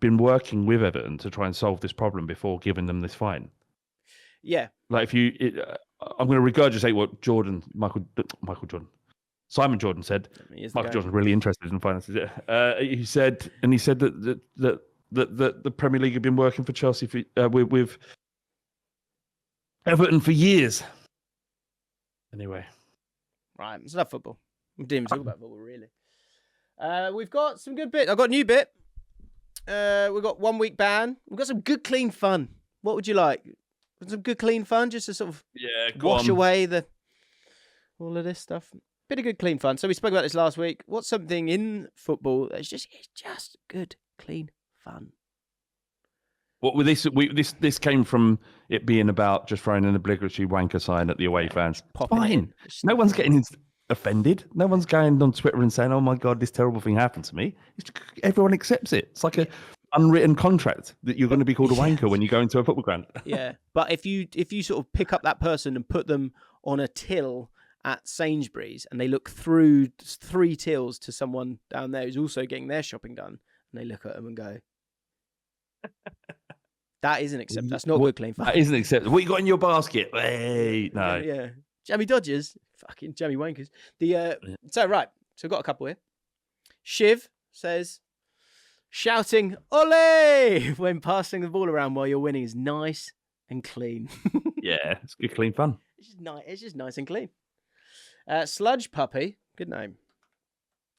been working with Everton to try and solve this problem before giving them this fine? Yeah. Like I'm going to regurgitate what Simon Jordan said. Michael Jordan's really interested in finances. He said that the Premier League had been working for Chelsea with Everton for years. Anyway, right, it's not football. We didn't even talk about football really. We've got some good bit. I've got a new bit. We've got 1 week ban. We've got some good clean fun. What would you like? Some good clean fun, just to sort of wash away all of this stuff. Bit of good clean fun. So we spoke about this last week. What's something in football that's just good clean fun? What with this came from it being about just throwing an obligatory wanker sign at the away fans. Fine. No one's getting offended. No one's going on Twitter and saying, "Oh my God, this terrible thing happened to me." Everyone accepts it. It's like a unwritten contract that you're going to be called a wanker when you go into a football ground. Yeah, but if you sort of pick up that person and put them on a till at Sainsbury's and they look through 3 tills to someone down there who's also getting their shopping done, and they look at them and go, "That isn't acceptable. That's not good clean fun. That isn't acceptable. What you got in your basket? Hey, no. Yeah. Jammy Dodgers, fucking Jammy Wankers. So we've got a couple here. Shiv says, shouting "Ole" when passing the ball around while you're winning is nice and clean. Yeah, it's good clean fun. It's just nice and clean. Sludge Puppy, good name.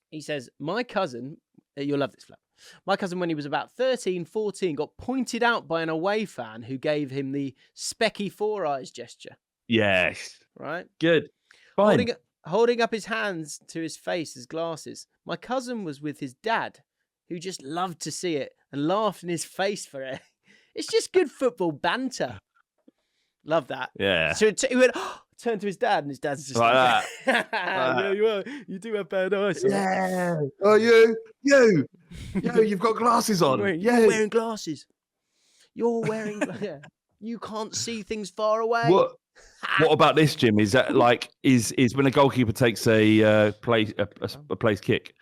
He says, my cousin, you'll love this flap. My cousin, when he was about 13, 14, got pointed out by an away fan who gave him the specky 4 eyes gesture. Yes. Right? Good. Fine. Holding up his hands to his face as glasses. My cousin was with his dad, who just loved to see it and laughed in his face for it. It's just good football banter. Love that. Yeah. So he went, turned to his dad, and his dad's just like that. Yeah, you do have bad eyes. Yeah. Oh, you've got glasses on. You're wearing glasses. You're wearing glasses. You can't see things far away. What about this, Jim? Is that is when a goalkeeper takes a place kick?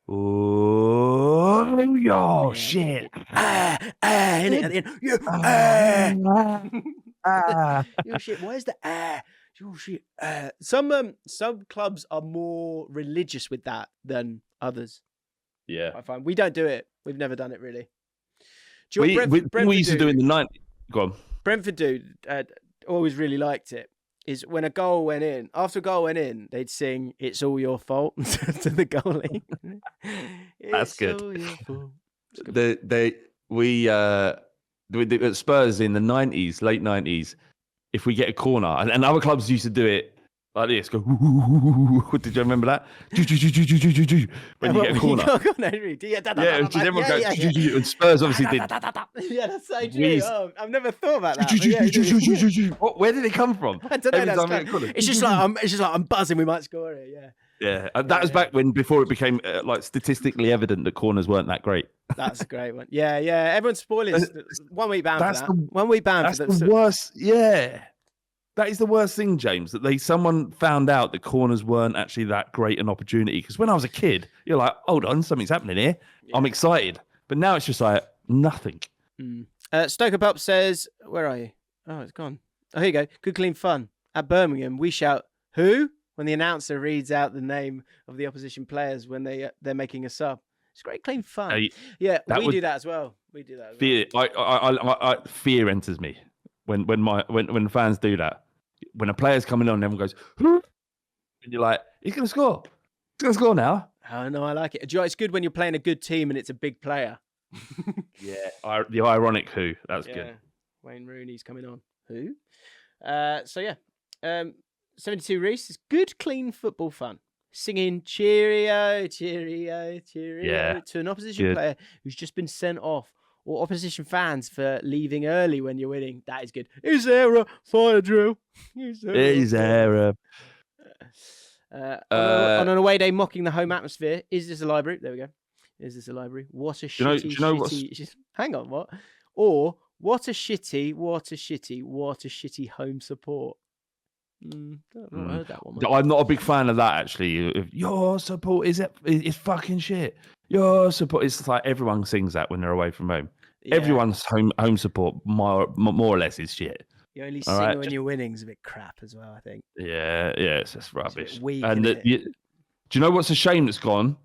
Oh, shit. Yo, shit, where's the Yo, shit. Some clubs are more religious with that than others. Yeah. I find we don't do it. We've never done it really. We used to do in the 90s. Go on. Brentford always really liked it. Is when after a goal went in, they'd sing "It's All Your Fault" to the goalie. That's good. At Spurs in the 90s, late 90s, if we get a corner, and other clubs used to do it like this, go, did you remember that? When you get a corner. Everyone goes, and Spurs obviously did. Yeah, that's so true. I've never thought about that. Where did it come from? I don't know. It's just like I'm buzzing. We might score it. Yeah. Yeah, and that was back before it became statistically evident that corners weren't that great. That's a great one. Yeah. Everyone's spoiling. 1 week ban for that. 1 week ban for that. That's the worst. Yeah. That is the worst thing, James, that someone found out that corners weren't actually that great an opportunity. Because when I was a kid, you're like, hold on, something's happening here. Yeah. I'm excited. But now it's just like, Nothing. Stoker Pup says, where are you? Oh, it's gone. Oh, here you go. Good, clean fun. At Birmingham, we shout, who? When the announcer reads out the name of the opposition players when they're making a sub. It's great, clean fun. We do that as well. We do that as fear, well. Fear enters me when fans do that. When a player's coming on, everyone goes, who? And you're like, he's going to score. He's going to score now. Oh, no, I like it. Do you know, it's good when you're playing a good team and it's a big player. Yeah, the ironic who. That's good. Wayne Rooney's coming on. Who? 72 Reese is good, clean football fun. Singing cheerio, cheerio, cheerio to an opposition player who's just been sent off, or opposition fans for leaving early when you're winning. That is good. Is there a fire drill? Is there a... on an away day mocking the home atmosphere. Is this a library? There we go. Is this a library? What a shitty... Hang on, what? Or what a shitty home support. I've not heard that one. I'm not a big fan of that, actually. Your support it's fucking shit. Your support. It's like everyone sings that when they're away from home. Yeah. Everyone's home support more or less is shit. You only sing when you're winning is a bit crap as well, I think. Yeah, it's just rubbish. Weak, and do you know what's a shame that's gone?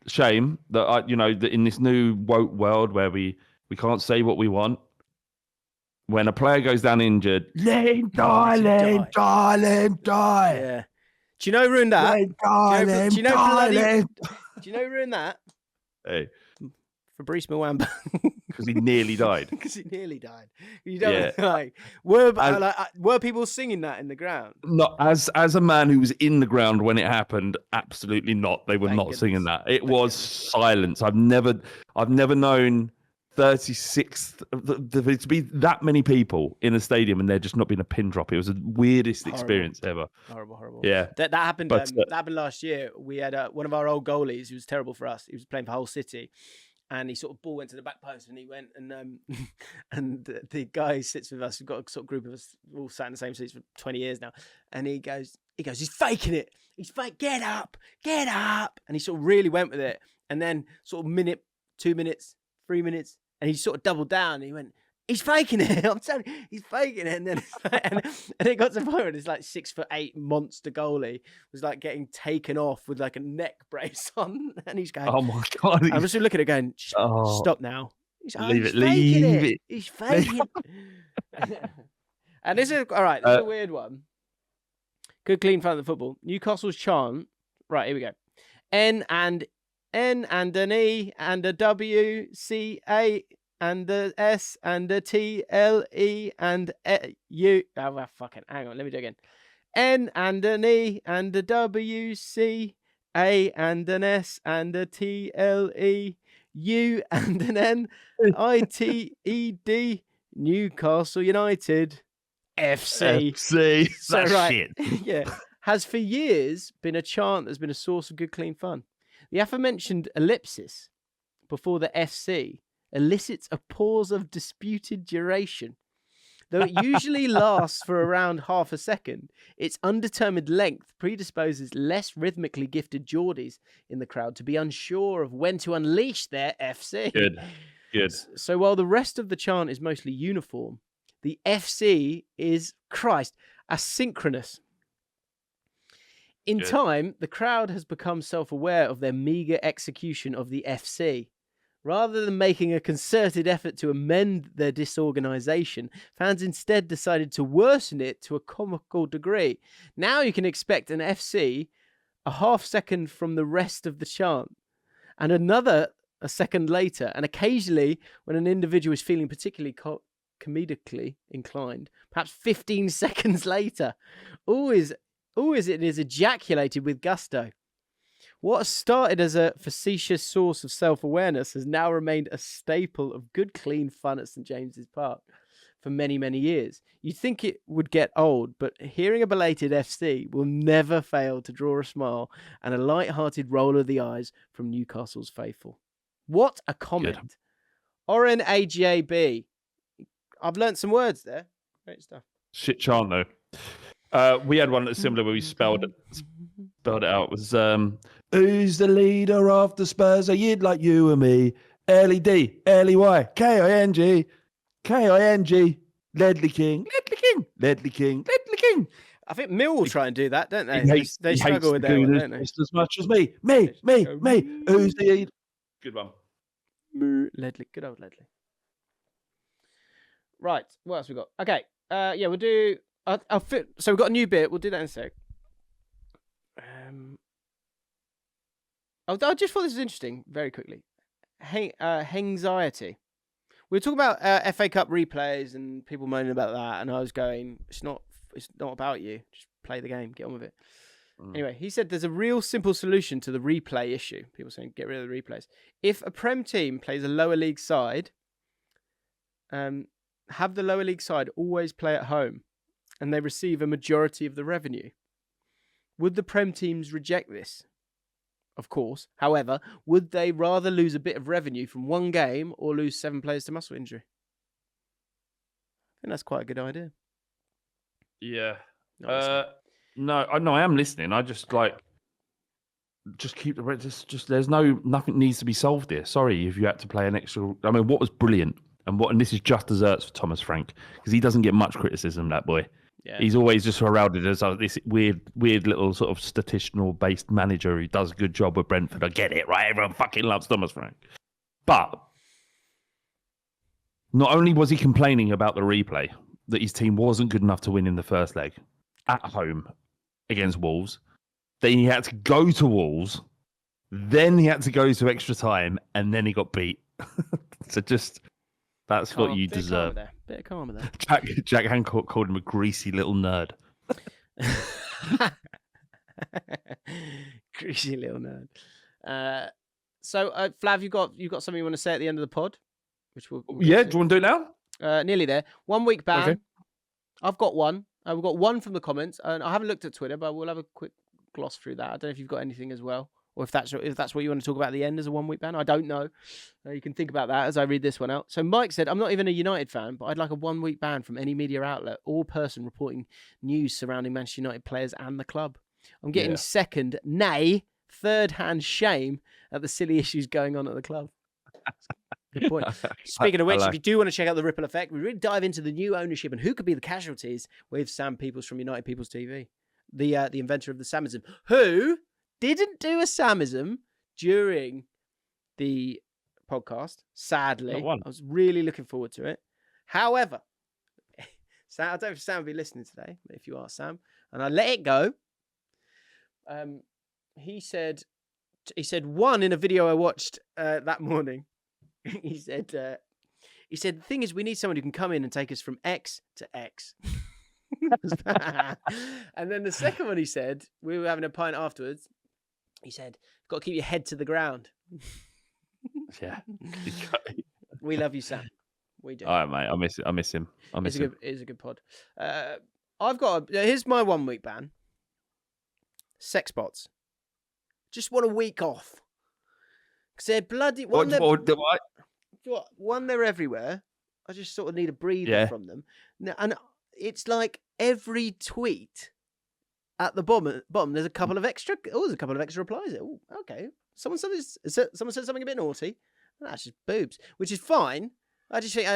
Shame that that in this new woke world where we can't say what we want. When a player goes down injured, let him die. Yeah. Do you know who ruined that? Do you know who ruined that? Hey. Fabrice Mwamba. Because he nearly died. You don't were people singing that in the ground? Not as a man who was in the ground when it happened, absolutely not. They were not singing that. It was silence. I've never known 36 to be that many people in a stadium and there just not being a pin drop. It was the weirdest experience ever. Horrible. Yeah, that happened. That happened last year. We had one of our old goalies who was terrible for us. He was playing for Hull City, and he sort of ball went to the back post, and he went and the guy sits with us. We've got a sort of group of us all sat in the same seats for 20 years now, and he goes, he's faking it. He's fake. Get up, and he sort of really went with it, and then sort of minute, 2 minutes, 3 minutes. And he sort of doubled down. And he went, he's faking it. I'm telling you, he's faking it. And then and it got to the point where this like 6'8" monster goalie was like getting taken off with like a neck brace on. And he's going, oh my God. I'm just looking at it going, stop now. He's, leave he's it. He's faking it. And this is, all right, this is a weird one. Good, clean fun of the football. Newcastle's chant. Right, here we go. N and an E and a W, C, A and a S and a T, L, E and a U. Oh, well, fucking, hang on, let me do it again. N and an E and a W, C, A and an S and a T, L, E, U and an N, I, T, E, D, Newcastle United, FC. So, that's shit. Yeah. Has for years been a chant that's been a source of good, clean fun. The aforementioned ellipsis before the FC elicits a pause of disputed duration. Though it usually lasts for around half a second, its undetermined length predisposes less rhythmically gifted Geordies in the crowd to be unsure of when to unleash their FC. Good. So while the rest of the chant is mostly uniform, the FC is, asynchronous. In time, the crowd has become self-aware of their meagre execution of the FC. Rather than making a concerted effort to amend their disorganization, fans instead decided to worsen it to a comical degree. Now you can expect an FC a half second from the rest of the chant, and another a second later, and occasionally, when an individual is feeling particularly comedically inclined, perhaps 15 seconds later. Always it is ejaculated with gusto. What started as a facetious source of self-awareness has now remained a staple of good, clean fun at St James's Park for many, many years. You'd think it would get old, but hearing a belated FC will never fail to draw a smile and a light-hearted roll of the eyes from Newcastle's faithful. What a comment. Good. Oren AGAB. I've learnt some words there. Great stuff. Shit chant, though. We had one that's similar where we spelled it out. It was, who's the leader of the Spurs? Are you like you and me? Early D, early Y, King, Ledley King. I think Mill will try and do that, don't they? He They hates struggle with the that one, Gooners don't they? just as much as me. Me. Who's the good one? Ledley, good old Ledley. Right, what else we got? Okay, yeah, we'll do. I'll fit. So we've got a new bit. We'll do that in a sec. I just thought this was interesting. Very quickly, anxiety. We were talking about FA Cup replays and people moaning about that, and I was going, it's not about you. Just play the game, get on with it. Anyway, he said there's a real simple solution to the replay issue. People saying get rid of the replays. If a Prem team plays a lower league side, have the lower league side always play at home, and they receive a majority of the revenue. Would the Prem teams reject this? Of course. However, would they rather lose a bit of revenue from one game or lose 7 players to muscle injury? I think that's quite a good idea. Yeah. No, I am listening. I just keep the just there's nothing needs to be solved here. Sorry if you had to play an extra. I mean, what was brilliant and this is just desserts for Thomas Frank because he doesn't get much criticism. That boy. Yeah. He's always just heralded as this weird little sort of statistical based manager who does a good job with Brentford. I get it, right? Everyone fucking loves Thomas Frank. But not only was he complaining about the replay, that his team wasn't good enough to win in the first leg at home against Wolves, then he had to go to Wolves, then he had to go to extra time, and then he got beat. So just... That's what you deserve. Bit of karma there. Jack Hancock called him a greasy little nerd. Greasy little nerd. So, Flav, you got something you want to say at the end of the pod? Which we'll yeah, do you want to do it now? Nearly there. 1 week ban. Okay. I've got one. We've got one from the comments, and I haven't looked at Twitter, but we'll have a quick gloss through that. I don't know if you've got anything as well. Or if that's what you want to talk about at the end as a 1 week ban. I don't know. You can think about that as I read this one out. So Mike said, I'm not even a United fan, but I'd like a 1 week ban from any media outlet or person reporting news surrounding Manchester United players and the club. I'm getting second, nay, third-hand shame at the silly issues going on at the club. Good point. Speaking of which, if you do want to check out the Ripple Effect, we really dive into the new ownership and who could be the casualties with Sam Peoples from United People's TV, the inventor of the Samism, who... didn't do a Samism during the podcast, sadly. I was really looking forward to it. However, Sam, I don't know if Sam will be listening today, but if you are Sam, and I let it go, he said one in a video I watched that morning. He said, the thing is, we need someone who can come in and take us from X to X. And then the second one he said, we were having a pint afterwards. He said, "Got to keep your head to the ground." Yeah, we love you, Sam. We do. All right, mate. I miss him. It is a good pod. Here's my 1 week ban. Sex bots. Just want a week off because they're bloody. One, they're everywhere. I just sort of need a breather from them, and it's like every tweet. At the bottom, there's a couple of extra. Oh, there's a couple of extra replies. Oh, okay. Someone said something a bit naughty. That's just boobs, which is fine. I just think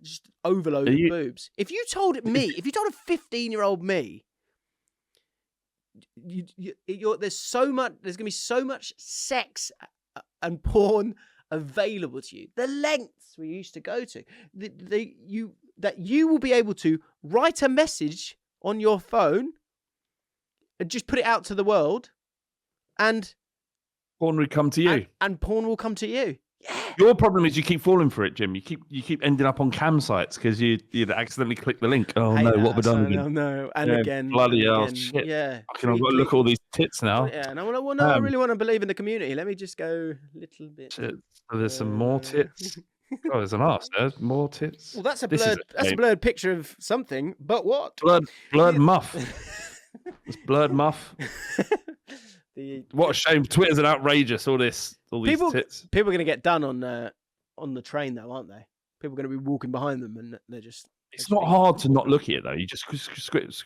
just overload of boobs. If you told a 15-year-old me, there's gonna be so much sex and porn available to you. The lengths we used to go to, that you will be able to write a message on your phone. And just put it out to the world, and porn will come to you. And porn will come to you. Yeah. Your problem is you keep falling for it, Jim. You keep ending up on cam sites because you accidentally click the link. Oh no, what have we done again? No, and again, bloody hell, shit. Yeah, I've got to look at all these tits now. Yeah, and I really want to believe in the community. Let me just go a little bit. Shit. So there's some more tits. Oh, there's an arse. There's more tits. Well, that's a blurred picture of something. But what? Blurred muff. It's blurred muff. What a shame! Twitter's an outrageous. All these tits. People are going to get done on the train, though, aren't they? People are going to be walking behind them, and they're just It's not hard to not look at it though. You just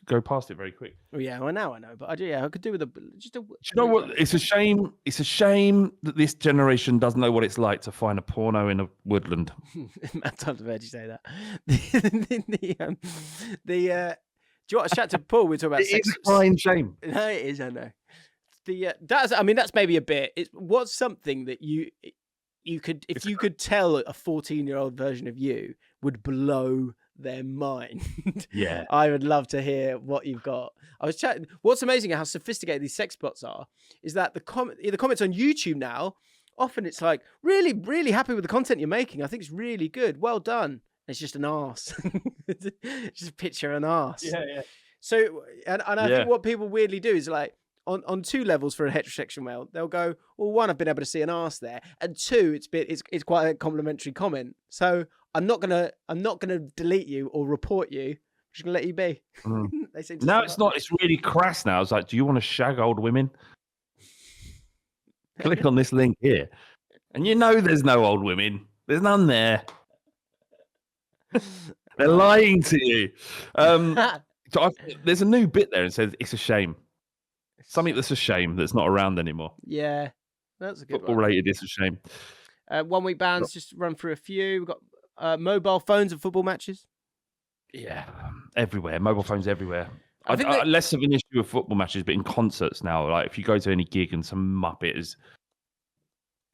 go past it very quick. Oh yeah, well now I know, but I could do with just a. Do you know what? It's a shame. It's a shame that this generation doesn't know what it's like to find a porno in a woodland. Matt, I've heard you say that. Do you want to chat to Paul? We're talking about sex. It's a fine shame. No, it is. I know. That's maybe a bit. What's something that you could, if you could tell a 14-year-old version of you, would blow their mind. Yeah. I would love to hear what you've got. I was chatting. What's amazing how sophisticated these sex bots are is that the comments on YouTube now, often it's like, really, really happy with the content you're making. I think it's really good. Well done. It's just an arse. Just picture an arse. Yeah. So, and I think what people weirdly do is like, on two levels for a heterosexual male, they'll go, well, one, I've been able to see an arse there, and two, it's quite a complimentary comment. So I'm not gonna delete you or report you. I'm just gonna let you be. They seem to it's not. It's really crass now. It's like, do you want to shag old women? Click on this link here, and there's no old women. There's none there. They're lying to you. So there's a new bit there and says it's a shame. Something that's a shame that's not around anymore. Yeah, that's a good Football one. related, it's a shame. 1 week bans, just run through a few. We've got mobile phones and football matches. Yeah, everywhere. Mobile phones everywhere. I think less of an issue with football matches, but in concerts now, like if you go to any gig and some muppet is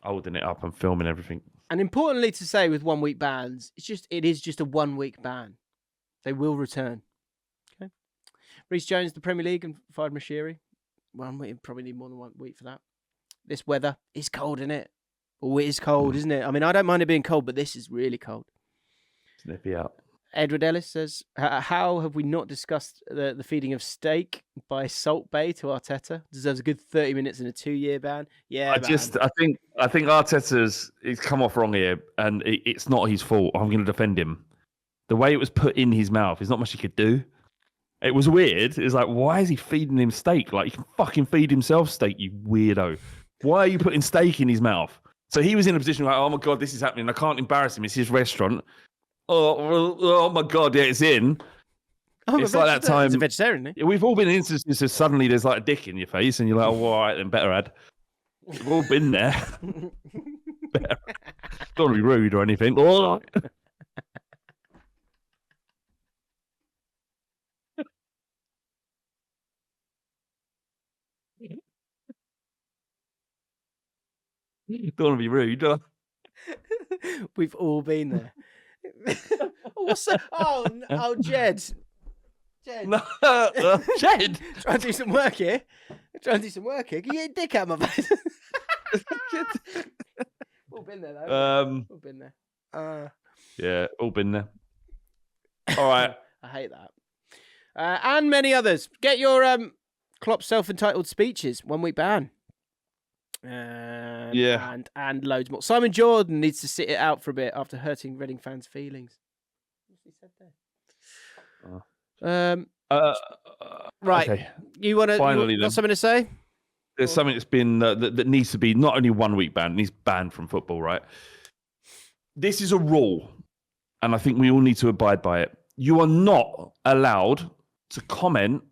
holding it up and filming everything. And importantly to say with 1 week bans, it is just a 1 week ban. They will return. Okay. Reece Jones, the Premier League, and fired Mashiri. Well, we probably need more than 1 week for that. This weather is cold, isn't it? Oh, it is cold, isn't it? I mean, I don't mind it being cold, but this is really cold. Snippy out. Edward Ellis says, how have we not discussed the feeding of steak by Salt Bay to Arteta? Deserves a good 30 minutes and a 2-year ban. Yeah, I think Arteta's he's come off wrong here, and it's not his fault. I'm going to defend him. The way it was put in his mouth, there's not much he could do. It was weird. It's like, why is he feeding him steak? Like, he can fucking feed himself steak, you weirdo. Why are you putting steak in his mouth? So he was in a position like, oh my God, this is happening. I can't embarrass him. It's his restaurant. Oh my God, yeah, it's in. It's like that time. He's a vegetarian, isn't he? We've all been in instances of suddenly there's like a dick in your face and you're like, oh, all right, then better add. We've all been there. Don't want to be rude or anything. All right. Don't want to be rude. We've all been there. What's that? Oh, Jed. No, Jed. Trying to do some work here. Can you get your dick out of my face? All been there, though. All been there. Yeah, all been there. All right. I hate that. And many others. Get your Klopp self-entitled speeches. 1 week ban. Yeah. And loads more. Simon Jordan needs to sit it out for a bit after hurting Reading fans' feelings. What's he said there? Right. Okay. You got something to say? There's something that's been that needs to be not only 1 week banned, it needs banned from football, right? This is a rule, and I think we all need to abide by it. You are not allowed to comment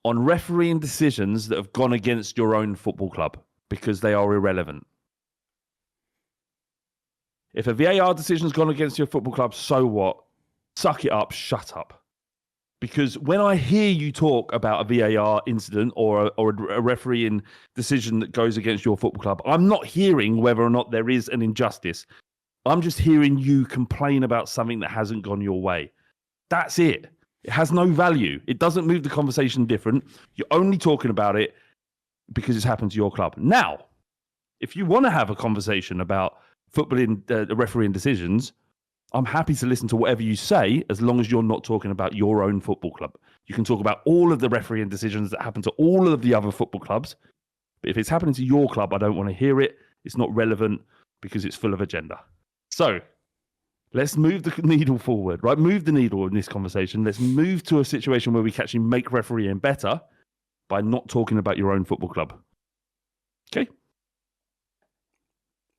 on refereeing decisions that have gone against your own football club because they are irrelevant. If a VAR decision's gone against your football club, so what? Suck it up, shut up. Because when I hear you talk about a VAR incident or a refereeing decision that goes against your football club, I'm not hearing whether or not there is an injustice. I'm just hearing you complain about something that hasn't gone your way. That's it. It has no value. It doesn't move the conversation different. You're only talking about it because it's happened to your club. Now, if you want to have a conversation about footballing refereeing decisions, I'm happy to listen to whatever you say as long as you're not talking about your own football club. You can talk about all of the refereeing decisions that happen to all of the other football clubs. But if it's happening to your club, I don't want to hear it. It's not relevant because it's full of agenda. So let's move the needle forward, right? Move the needle in this conversation. Let's move to a situation where we can actually make refereeing better by not talking about your own football club. Okay?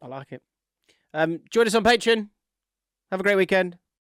I like it. Join us on Patreon. Have a great weekend.